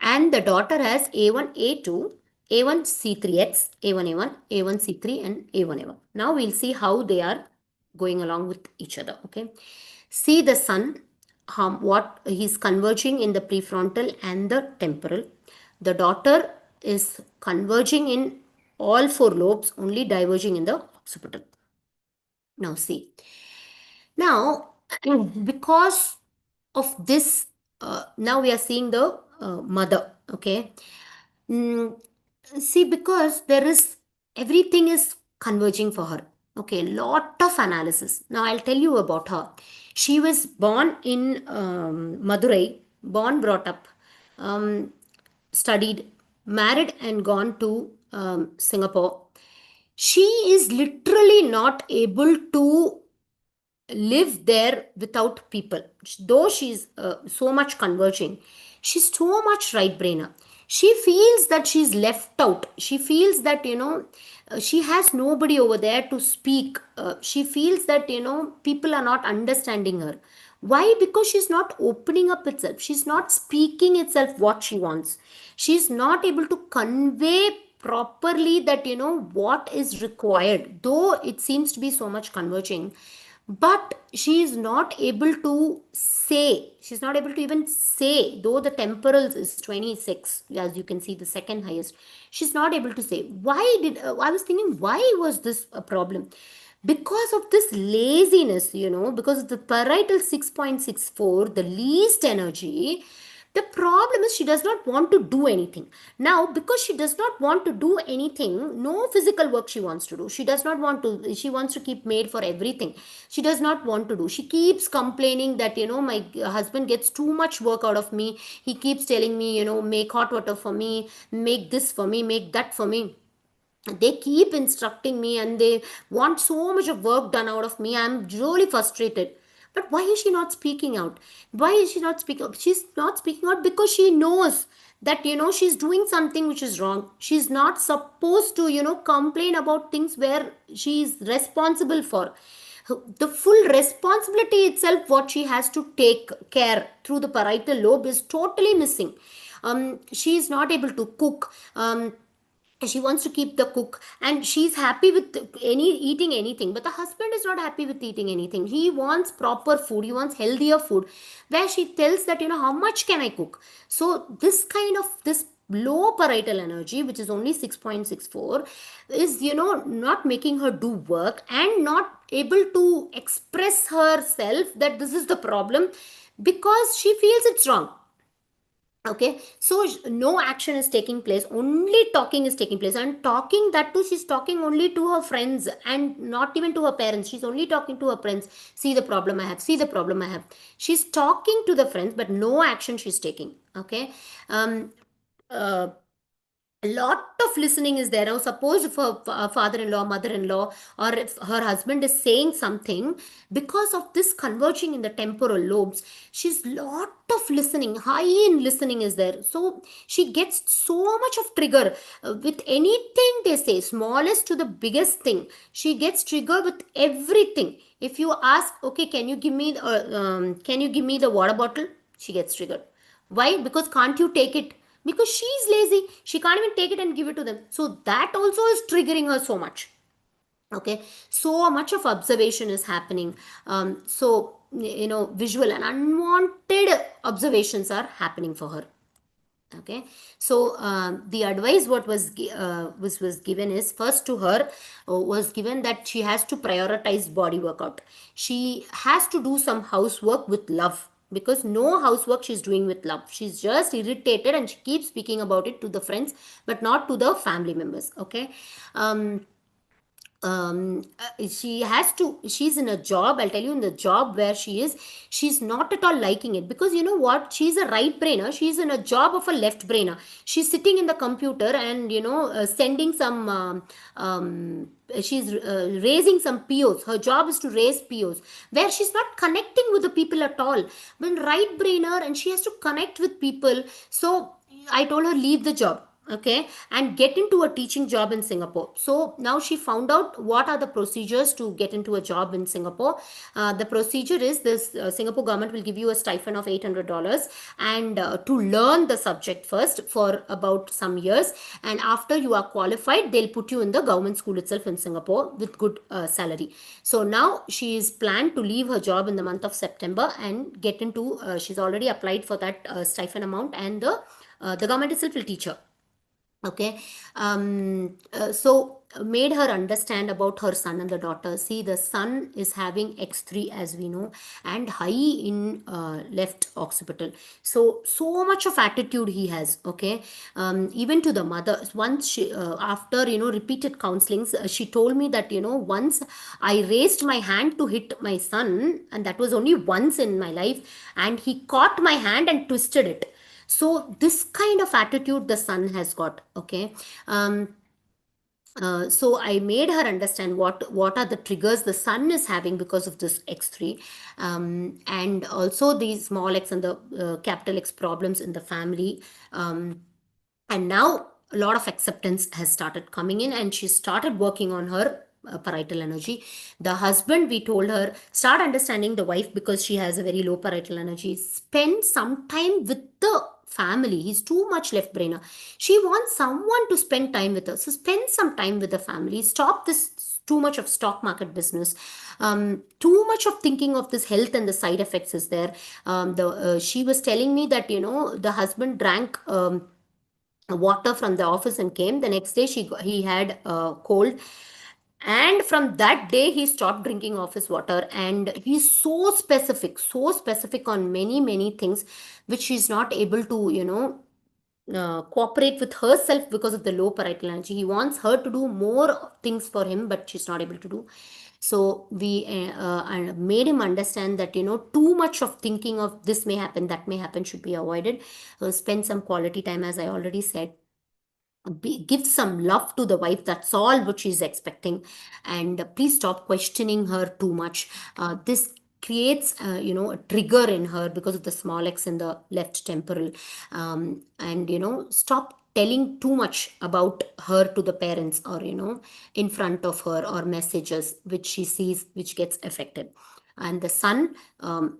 [SPEAKER 3] and the daughter has A1, A2, A1, C3X, A1, A1, A1, C3, and A1, A1. Now we'll see how they are going along with each other. Okay, see the son, what he's converging in the prefrontal and the temporal. The daughter is converging in all four lobes, only diverging in the occipital. Now see. Now, because of this, now we are seeing the mother. Okay. Mm, See, because there is, everything is converging for her. Okay, lot of analysis. Now I'll tell you about her. She was born in Madurai, born, brought up, um, studied, married, and gone to Singapore. She is literally not able to live there without people. Though she's so much converging, she's so much right brainer. She feels that she's left out. She feels that, she has nobody over there to speak. She feels that, people are not understanding her. Why? Because she's not opening up itself. She's not speaking itself what she wants. She's not able to convey properly that, what is required. Though it seems to be so much converging, but she is not able to say, she's not able to even say, though the temporal is 26, as you can see, the second highest. She's not able to say. I was thinking, why was this a problem? Because of this laziness, because the parietal 6.64, the least energy. The problem is she does not want to do anything. Now, because she does not want to do anything, no physical work she wants to do. She does not want to, she wants to keep maid for everything. She does not want to do. She keeps complaining that, my husband gets too much work out of me. He keeps telling me, make hot water for me, make this for me, make that for me. They keep instructing me and they want so much of work done out of me. I'm really frustrated. But why is she not speaking out? Why is she not speaking out? She's not speaking out because she knows that, she's doing something which is wrong. She's not supposed to, complain about things where she is responsible for. The full responsibility itself, what she has to take care through the parietal lobe, is totally missing. She is not able to cook. She wants to keep the cook, and she's happy with eating anything, but the husband is not happy with eating anything. He wants proper food, he wants healthier food, where she tells that, how much can I cook? So this low parietal energy, which is only 6.64, is, not making her do work and not able to express herself that this is the problem, because she feels it's wrong. Okay, so no action is taking place, only talking is taking place, and talking, that too, she's talking only to her friends and not even to her parents. She's only talking to her friends. See the problem I have, see the problem I have. She's talking to the friends, but no action she's taking. Okay. Um uh, a lot of listening is there. Now, suppose if her father-in-law, mother-in-law, or if her husband is saying something, because of this converging in the temporal lobes, she's lot of listening, high in listening is there. So she gets so much of trigger with anything they say, smallest to the biggest thing. She gets triggered with everything. If you ask, okay, can you give me the water bottle? She gets triggered. Why? Because can't you take it? Because she's lazy. She can't even take it and give it to them. So that also is triggering her so much. Okay, so much of observation is happening. So, visual and unwanted observations are happening for her. Okay, so the advice what was given is, first to her was given that she has to prioritize body workout. She has to do some housework with love, because no housework she's doing with love. She's just irritated and she keeps speaking about it to the friends, but not to the family members. Okay. um, she's in a job, I'll tell you, in the job where she is, she's not at all liking it, because you know what, she's a right brainer, she's in a job of a left brainer. She's sitting in the computer and, sending some she's raising some POs. Her job is to raise POs, where she's not connecting with the people at all. When right brainer, and she has to connect with people. So I told her, leave the job, okay, and get into a teaching job in Singapore. So now she found out what are the procedures to get into a job in Singapore. The procedure is this: Singapore government will give you a stipend of $800, and to learn the subject first for about some years, and after you are qualified, they'll put you in the government school itself in Singapore with good salary. So now she is planned to leave her job in the month of September and get into she's already applied for that stipend amount, and the government itself will teach her. Okay. So made her understand about her son and the daughter. See, the son is having X3, as we know, and high in left occipital. So much of attitude he has. Okay. Even to the mother, once she, after, repeated counselings, she told me that, once I raised my hand to hit my son, and that was only once in my life, and he caught my hand and twisted it. So this kind of attitude the son has got. Okay. So I made her understand what are the triggers the sun is having because of this X3, and also these small x and the capital X problems in the family. And now a lot of acceptance has started coming in, and she started working on her parietal energy. The husband, we told her, start understanding the wife because she has a very low parietal energy. Spend some time with the family. He's too much left brainer. She wants someone to spend time with her. So spend some time with the family. Stop this too much of stock market business. Too much of thinking of this health and the side effects is there. The She was telling me that the husband drank water from the office and came. The next day he had a cold, and from that day he stopped drinking office water. And he's so specific on many things which she's not able to cooperate with herself because of the low parietal energy. He wants her to do more things for him, but she's not able to do. So we made him understand that too much of thinking of this may happen, that may happen should be avoided. Spend some quality time, as I already said. Give some love to the wife. That's all what she's expecting. And please stop questioning her too much. This creates a trigger in her because of the small x in the left temporal. And stop telling too much about her to the parents, or in front of her, or messages which she sees which gets affected. And the son,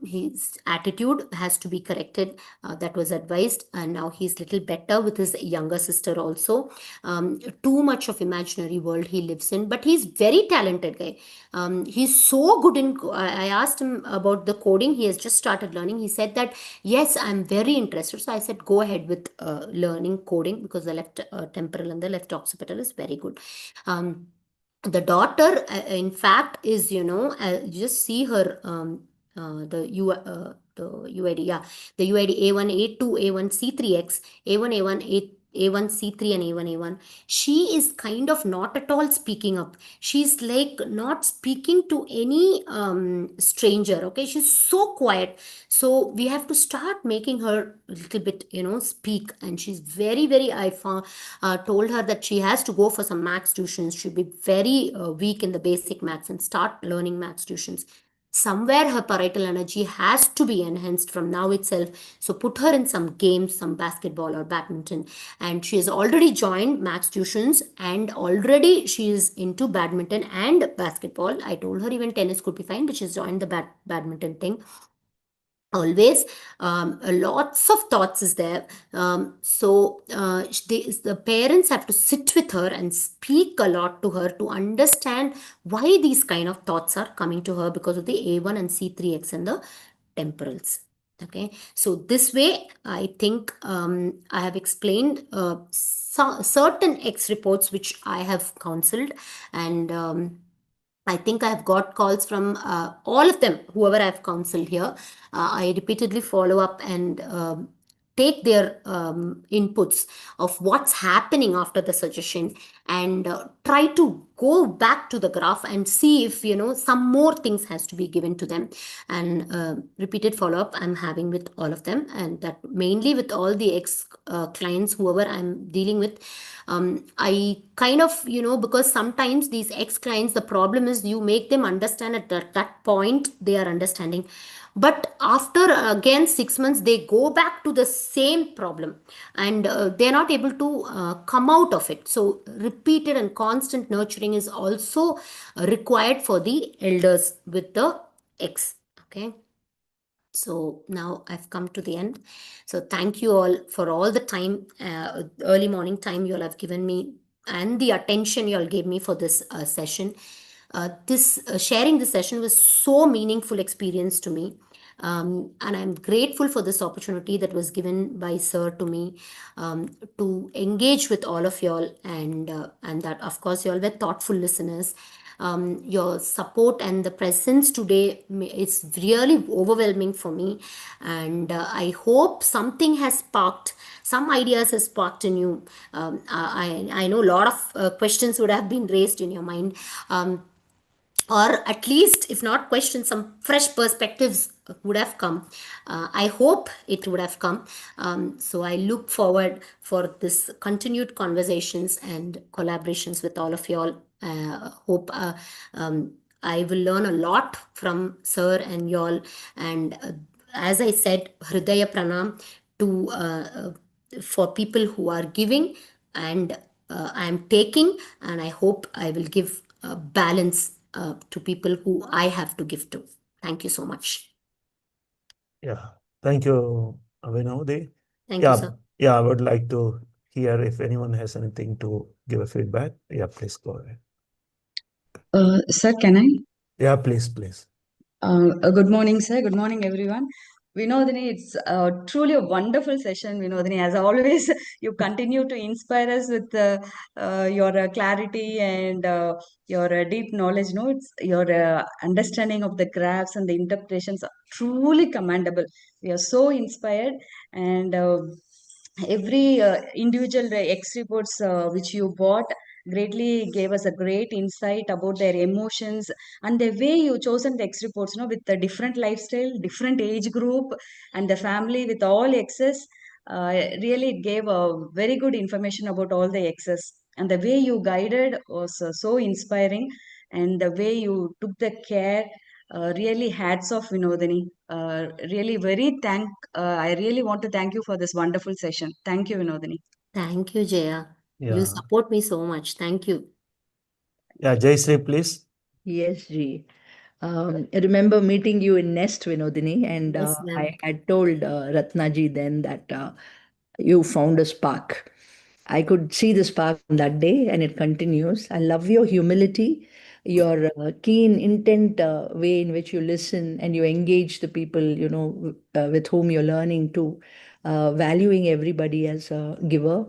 [SPEAKER 3] his attitude has to be corrected. That was advised, and now he's little better with his younger sister also. Too much of imaginary world he lives in, but he's very talented guy. He's so good in I asked him about the coding. He has just started learning. He said that yes, I'm very interested. So I said go ahead with learning coding, because the left temporal and the left occipital is very good. The daughter, in fact, is just see her, the UID, yeah, the UID A1 A2 A1 C3X A1 A1 A1 C3 and A1 A1. She is kind of not at all speaking up. She's like not speaking to any stranger. Okay, she's so quiet. So we have to start making her a little bit speak. And she's very, I found, told her that she has to go for some maths tuitions. She'll be very weak in the basic maths, and start learning maths tuitions. Somewhere her parietal energy has to be enhanced from now itself. So put her in some games, some basketball or badminton. And she has already joined maths tuitions, and already she is into badminton and basketball. I told her even tennis could be fine, but she's joined the badminton thing. Always lots of thoughts is there. The parents have to sit with her and speak a lot to her to understand why these kind of thoughts are coming to her, because of the A1 and C3X and the temporals. Okay, so this way I think I have explained certain X reports which I have counseled. And I think I've got calls from all of them, whoever I've counseled here. I repeatedly follow up and take their inputs of what's happening after the suggestion, and try to go back to the graph and see if some more things has to be given to them. And repeated follow up I'm having with all of them, and that mainly with all the ex clients, whoever I'm dealing with. I kind of, because sometimes these ex clients, the problem is you make them understand at that point they are understanding. But after again 6 months, they go back to the same problem, and they're not able to come out of it. So repeated and constant nurturing is also required for the elders with the ex. Okay. So now I've come to the end. So thank you all for all the time, early morning time you all have given me, and the attention you all gave me for this session. This sharing this session was so meaningful experience to me. And I'm grateful for this opportunity that was given by sir to me, to engage with all of y'all, and that of course y'all were thoughtful listeners. Your support and the presence today is really overwhelming for me. And I hope something has sparked, some ideas has sparked in you. I know a lot of questions would have been raised in your mind. or at least, if not questions, some fresh perspectives would have come. I hope it would have come. So I look forward for this continued conversations and collaborations with all of y'all. Hope I will learn a lot from sir and y'all. And as I said, Hridaya Pranam to for people who are giving, and I am taking, and I hope I will give balance to people who I have to give to. Thank you so much.
[SPEAKER 1] Yeah, thank you, Vinodhi.
[SPEAKER 3] Thank you, sir.
[SPEAKER 1] Yeah, I would like to hear if anyone has anything to give a feedback. Yeah, please go ahead.
[SPEAKER 4] Sir, can I?
[SPEAKER 1] Yeah, please.
[SPEAKER 4] Good morning, sir. Good morning, everyone. Vinodhini, it's truly a wonderful session, Vinodhini. As always, you continue to inspire us with your clarity and your deep knowledge. No, it's your understanding of the graphs and the interpretations are truly commendable. We are so inspired, and every individual X reports which you bought greatly gave us a great insight about their emotions and the way you chosen the X reports, with the different lifestyle, different age group, and the family with all X's. Really, it gave a very good information about all the X's. And the way you guided was so inspiring, and the way you took the care. Really, hats off, Vinodhini. Really, I really want to thank you for this wonderful session. Thank you, Vinodhini.
[SPEAKER 3] Thank you, Jaya. You
[SPEAKER 1] Yeah.
[SPEAKER 3] support me so much. Thank you.
[SPEAKER 1] Yeah, Jayshree, please.
[SPEAKER 5] Yes, G. I remember meeting you in Nest, Vinodhini, and
[SPEAKER 3] Yes, ma'am.
[SPEAKER 5] I had told Ratnaji then that you found a spark. I could see the spark on that day, and it continues. I love your humility, your keen intent way in which you listen and you engage the people, with whom you're learning to, valuing everybody as a giver.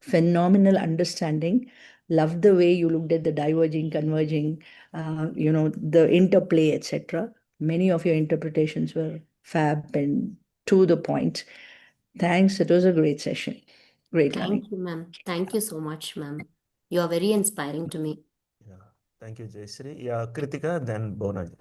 [SPEAKER 5] Phenomenal understanding. Loved the way you looked at the diverging, converging, the interplay, etc. Many of your interpretations were fab and to the point. Thanks. It was a great session. Great learning.
[SPEAKER 3] Thank you, ma'am. Thank you so much, ma'am. You are very inspiring to me.
[SPEAKER 1] Yeah, thank you, Jayshree. Yeah, Kritika, then Bonaji.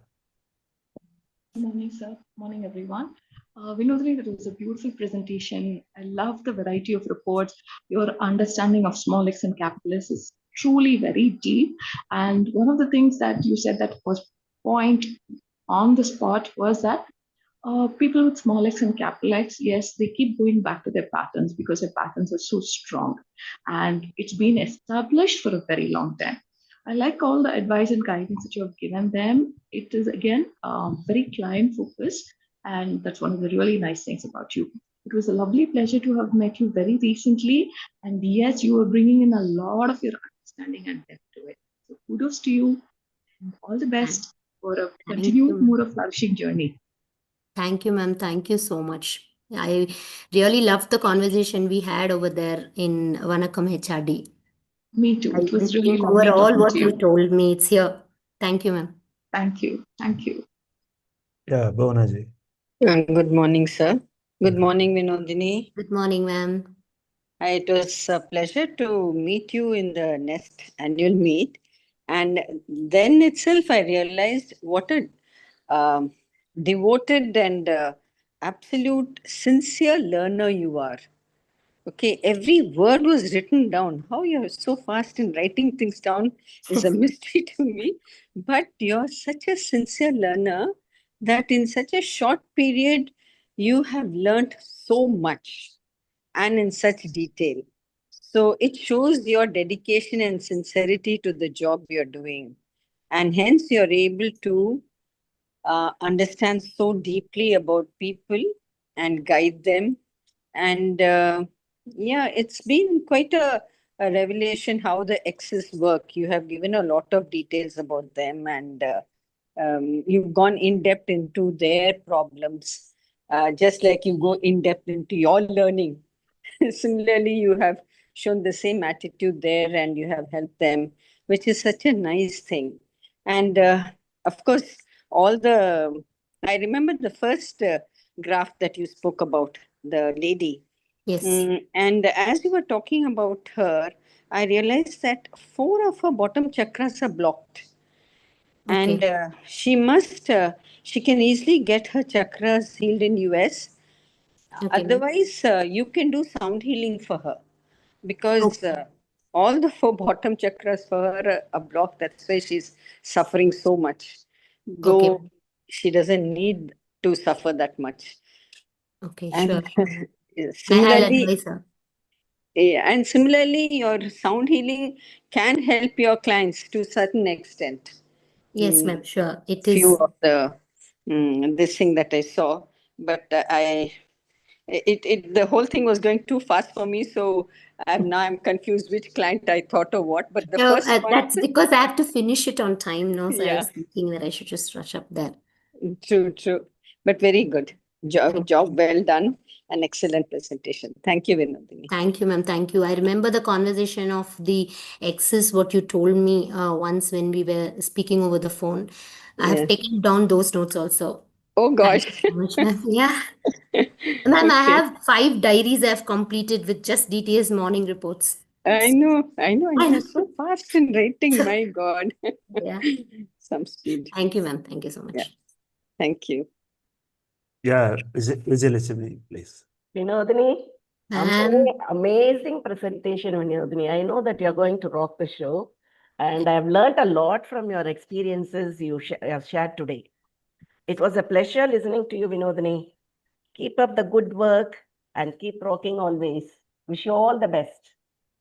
[SPEAKER 6] Good morning, sir. Morning, everyone. Vinodhini, that was a beautiful presentation. I love the variety of reports. Your understanding of small x and capital S is truly very deep. And one of the things that you said that was point on the spot was that people with small x and capital X, yes, they keep going back to their patterns because their patterns are so strong. And it's been established for a very long time. I like all the advice and guidance that you have given them. It is, again, very client focused. And that's one of the really nice things about you. It was a lovely pleasure to have met you very recently. And yes, you are bringing in a lot of your understanding and depth to it. So kudos to you and all the best for a continued, more of flourishing journey.
[SPEAKER 3] Thank you, ma'am. Thank you so much. I really loved the conversation we had over there in Vanakkam HRD.
[SPEAKER 6] Me too. It was really lovely
[SPEAKER 3] overall
[SPEAKER 6] talking
[SPEAKER 3] what
[SPEAKER 6] to
[SPEAKER 3] you
[SPEAKER 6] you.
[SPEAKER 3] told me. It's here. Thank you, ma'am.
[SPEAKER 6] Thank you. Thank you.
[SPEAKER 1] Yeah, Bonaji.
[SPEAKER 7] Good morning, sir. Good
[SPEAKER 1] Yeah.
[SPEAKER 7] morning, Vinodhini.
[SPEAKER 3] Good morning, ma'am.
[SPEAKER 7] It was a pleasure to meet you in the Nest annual meet. And then itself, I realized what a devoted and absolute sincere learner you are. Okay, every word was written down. How you're so fast in writing things down is a mystery to me. But you're such a sincere learner that in such a short period, you have learned so much and in such detail. So it shows your dedication and sincerity to the job you're doing. And hence, you're able to understand so deeply about people and guide them. And yeah, it's been quite a revelation how the X's work. You have given a lot of details about them, and you've gone in depth into their problems, just like you go in depth into your learning. Similarly, you have shown the same attitude there and you have helped them, which is such a nice thing. And of course, I remember the first graph that you spoke about, the lady.
[SPEAKER 3] Yes.
[SPEAKER 7] And as you were talking about her, I realized that 4 of her bottom chakras are blocked. And she can easily get her chakras healed in US.
[SPEAKER 3] Okay, ma'am.
[SPEAKER 7] Otherwise, you can do sound healing for her, because
[SPEAKER 3] Okay.
[SPEAKER 7] all the four bottom chakras for her are blocked. That's why she's suffering so much.
[SPEAKER 3] Okay,
[SPEAKER 7] Though
[SPEAKER 3] ma'am.
[SPEAKER 7] she doesn't need to suffer that much.
[SPEAKER 3] Okay,
[SPEAKER 7] And
[SPEAKER 3] sure. I'll
[SPEAKER 7] similarly,
[SPEAKER 3] advise her.
[SPEAKER 7] your sound healing can help your clients to a certain extent.
[SPEAKER 3] Yes, ma'am, sure. It
[SPEAKER 7] Few
[SPEAKER 3] is.
[SPEAKER 7] of the this thing that I saw, but the whole thing was going too fast for me, so I'm confused which client I thought of what. But the
[SPEAKER 3] No,
[SPEAKER 7] first one,
[SPEAKER 3] that's because I have to finish it on time, no? So I
[SPEAKER 7] yeah,
[SPEAKER 3] was thinking that I should just rush up there.
[SPEAKER 7] true, but very good
[SPEAKER 3] Thank
[SPEAKER 7] job well done, an excellent presentation. Thank you, Vinodhini.
[SPEAKER 3] Thank you, ma'am. Thank you. I remember the conversation of the exes, what you told me once when we were speaking over the phone. I have
[SPEAKER 7] Yes.
[SPEAKER 3] taken down those notes also.
[SPEAKER 7] Oh
[SPEAKER 3] Thank you
[SPEAKER 7] gosh.
[SPEAKER 3] so much, ma'am. Yeah. Ma'am, I
[SPEAKER 7] Okay.
[SPEAKER 3] have 5 diaries I've completed with just DTS morning reports.
[SPEAKER 7] I know, and
[SPEAKER 3] I
[SPEAKER 7] you're
[SPEAKER 3] know.
[SPEAKER 7] so fast in writing,
[SPEAKER 3] So,
[SPEAKER 7] my God.
[SPEAKER 3] yeah.
[SPEAKER 7] Some speed.
[SPEAKER 3] Thank you, ma'am. Thank you so
[SPEAKER 7] Yeah,
[SPEAKER 3] much.
[SPEAKER 7] thank you.
[SPEAKER 1] Yeah, Vijayalakshmi, please.
[SPEAKER 2] Vinodhini,
[SPEAKER 3] Ma'am,
[SPEAKER 2] amazing presentation, Vinodhini. I know that you're going to rock the show, and I've learned a lot from your experiences you have shared today. It was a pleasure listening to you, Vinodhini. Keep up the good work and keep rocking always. Wish you all the best.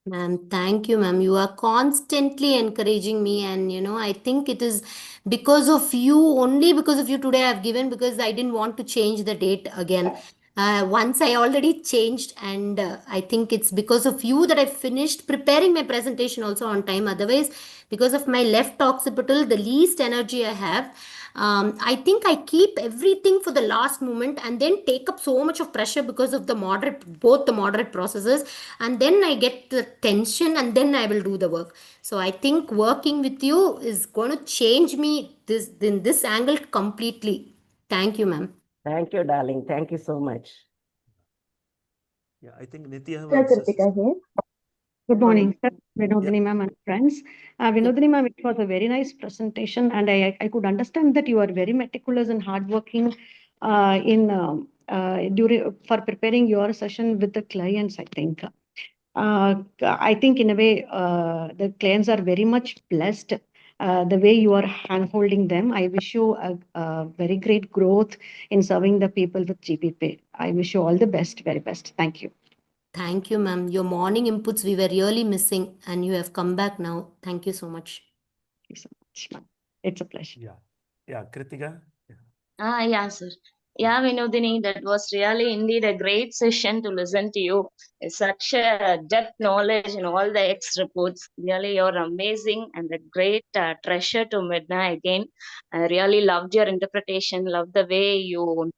[SPEAKER 3] ma'am, thank you, ma'am. You are constantly encouraging me, and I think it is because of you, only because of you today I've given, because I didn't want to change the date again. Once I already changed, and I think it's because of you that I finished preparing my presentation also on time. Otherwise, because of my left occipital, the least energy I have, I think I keep everything for the last moment and then take up so much of pressure because of both the moderate processes, and then I get the tension and then I will do the work. So I think working with you is going to change me in this angle completely. Thank you, ma'am.
[SPEAKER 2] Thank you, darling. Thank you so much.
[SPEAKER 1] Yeah, I think Nitya
[SPEAKER 8] Sir,
[SPEAKER 1] wants to say.
[SPEAKER 8] Kritika here. Good morning, sir. Vinodhini
[SPEAKER 1] Yeah.
[SPEAKER 8] ma'am and friends. Vinodhini ma'am, it was a very nice presentation, and I could understand that you are very meticulous and hardworking during for preparing your session with the clients. I think in a way the clients are very much blessed. The way you are handholding them, I wish you a very great growth in serving the people with GPP. I wish you all the best, very best. Thank you.
[SPEAKER 3] Thank you, ma'am. Your morning inputs we were really missing, and you have come back now. Thank you so much.
[SPEAKER 8] Thank you so much, ma'am. It's a pleasure.
[SPEAKER 1] Yeah, Kritika.
[SPEAKER 9] Yeah, sir. Yeah, Vinodhini, that was really indeed a great session to listen to you. Such a depth knowledge in all the X reports. Really, you're amazing and a great treasure to MiDNA again. I really loved your interpretation, loved the way you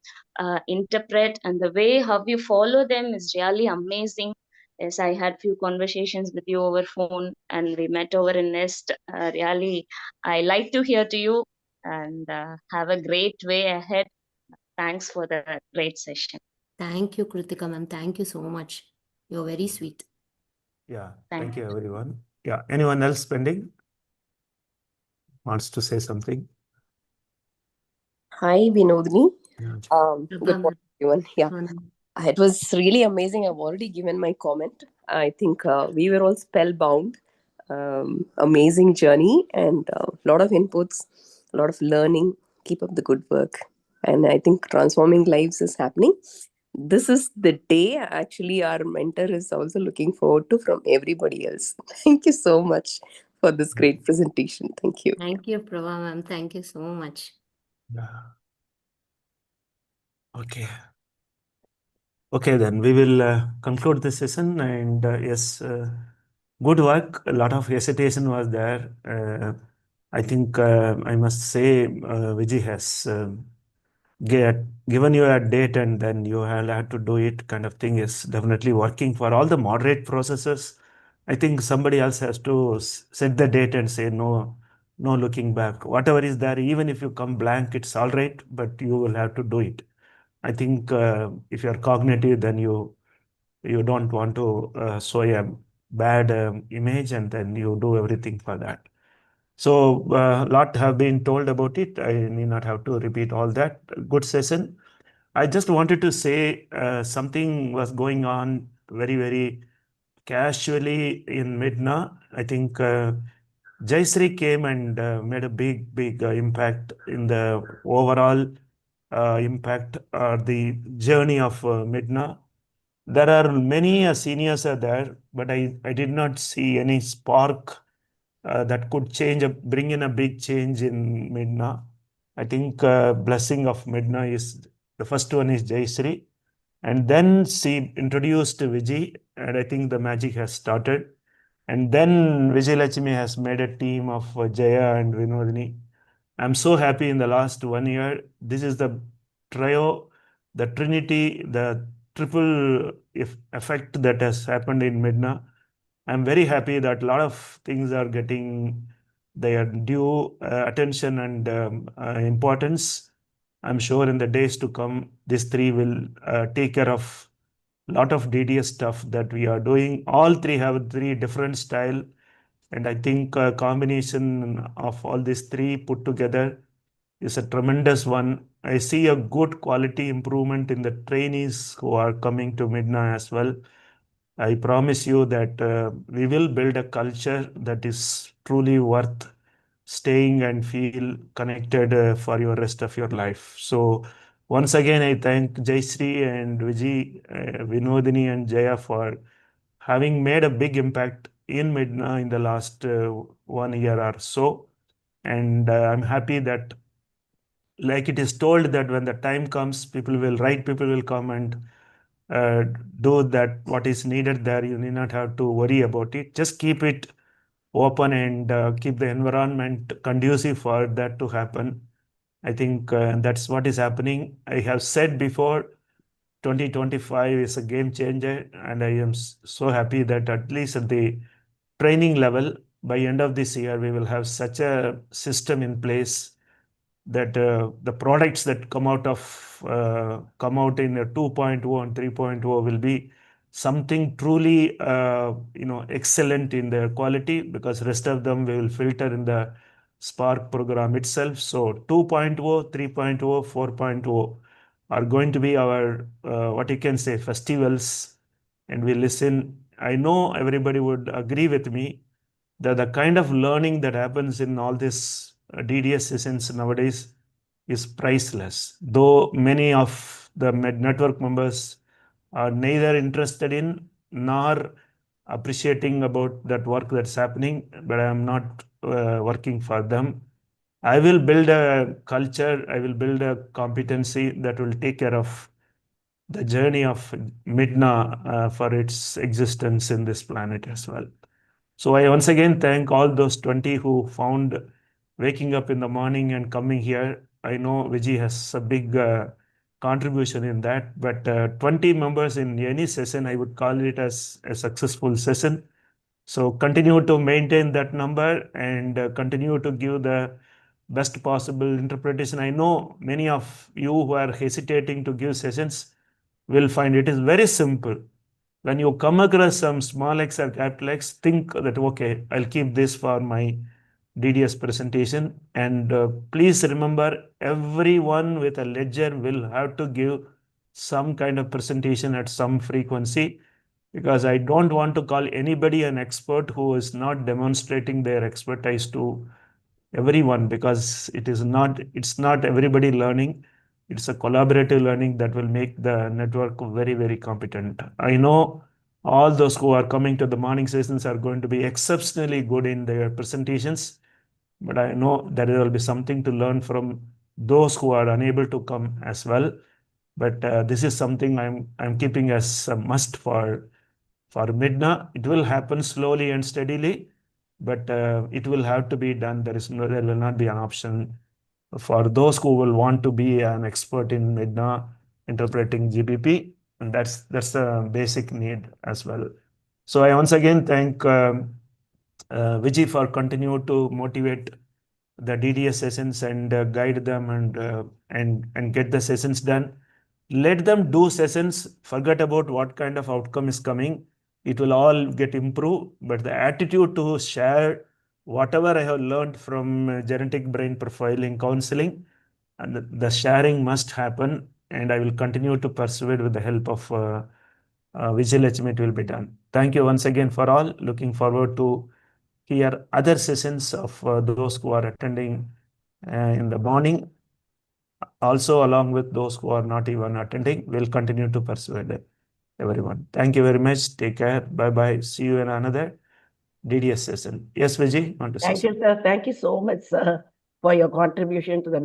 [SPEAKER 9] interpret, and the way how you follow them is really amazing. Yes, I had few conversations with you over phone and we met over in Nest. Really, I like to hear to you and have a great way ahead. Thanks for the great session.
[SPEAKER 3] Thank you, Kritika, ma'am. Thank you so much. You're very sweet.
[SPEAKER 1] Yeah,
[SPEAKER 9] Thank
[SPEAKER 1] thank you, everyone. Yeah, anyone else pending? Wants to say something?
[SPEAKER 10] Hi, Vinodhini.
[SPEAKER 1] Yeah.
[SPEAKER 10] Good morning, everyone. Yeah, it was really amazing. I've already given my comment. I think we were all spellbound. Amazing journey and a lot of inputs, a lot of learning. Keep up the good work. And I think transforming lives is happening. This is the day actually our mentor is also looking forward to from everybody else. Thank you so much for this great presentation. Thank you.
[SPEAKER 3] Thank you, Prabha, ma'am. Thank you so much.
[SPEAKER 1] Yeah. Okay, then we will conclude this session. And yes, good work. A lot of hesitation was there. I think I must say Vijay has given you a date and then you have had to do it kind of thing is definitely working for all the moderate processes. I think somebody else has to set the date and say no, no looking back. Whatever is there, even if you come blank, it's all right, but you will have to do it. I think if you're cognitive, then you don't want to show a bad image and then you do everything for that. So a lot have been told about it. I need not have to repeat all that. Good session. I just wanted to say something was going on very, very casually in MiDNA. I think Jayshree came and made a big, big impact in the overall impact or the journey of MiDNA. There are many seniors are there, but I did not see any spark that could bring in a big change in MiDNA. I think blessing of MiDNA is the first one is Jayshree, and then she introduced Vijay, and I think the magic has started. And then Vijay Lachimi has made a team of Jaya and Vinodhini. I'm so happy in the last 1 year. This is the trio, the trinity, the triple effect that has happened in MiDNA. I'm very happy that a lot of things are getting their due attention and importance. I'm sure in the days to come, these three will take care of a lot of DDS stuff that we are doing. All three have three different style, and I think a combination of all these three put together is a tremendous one. I see a good quality improvement in the trainees who are coming to MiDNA as well. I promise you that we will build a culture that is truly worth staying and feel connected for your rest of your life. So once again, I thank Jayshree and Vijay, Vinodhini and Jaya for having made a big impact in MiDNA in the last 1 year or so. And I'm happy that, like it is told, that when the time comes, people will come and uh, do that what is needed there. You need not have to worry about it. Just keep it open and keep the environment conducive for that to happen. I think that's what is happening. I have said before, 2025 is a game changer, and I am so happy that at least at the training level, by end of this year, we will have such a system in place that the products that come out in a 2.0 and 3.0 will be something truly excellent in their quality, because rest of them we will filter in the Spark program itself. So 2.0, 3.0, 4.0 are going to be our what you can say festivals, and we listen. I know everybody would agree with me the kind of learning that happens in all these DDS sessions nowadays is priceless. Though many of the network members are neither interested in nor appreciating about that work that's happening, but I am not working for them. I will build a culture, I will build a competency that will take care of the journey of MiDNA for its existence in this planet as well. So I once again thank all those 20 who found waking up in the morning and coming here. I know Vijay has a big contribution in that, but 20 members in any session, I would call it as a successful session. So continue to maintain that number and continue to give the best possible interpretation. I know many of you who are hesitating to give sessions will find it is very simple. When you come across some small x or capital X, think that, okay, I'll keep this for my DDS presentation. And please remember, everyone with a ledger will have to give some kind of presentation at some frequency, because I don't want to call anybody an expert who is not demonstrating their expertise to everyone, because it's not everybody learning. It's a collaborative learning that will make the network very, very competent. I know all those who are coming to the morning sessions are going to be exceptionally good in their presentations, but I know that there will be something to learn from those who are unable to come as well. But this is something I'm keeping as a must for MiDNA. It will happen slowly and steadily, but it will have to be done. There will not be an option for those who will want to be an expert in MiDNA interpreting GBP, and that's a basic need as well. So I once again thank Vijay for continue to motivate the DDS sessions and guide them and get the sessions done. Let them do sessions. Forget about what kind of outcome is coming. It will all get improved. But the attitude to share whatever I have learned from genetic brain profiling counseling, and the sharing must happen, and I will continue to pursue it with the help of Vijay Lakshmi. It will be done. Thank you once again for all. Looking forward to hear other sessions of those who are attending in the morning. Also, along with those who are not even attending, we'll continue to persuade everyone. Thank you very much. Take care. Bye bye. See you in another DDS session. Yes, Vijay, want to say
[SPEAKER 2] Thank you, sir. Thank you so much, sir, for your contribution to the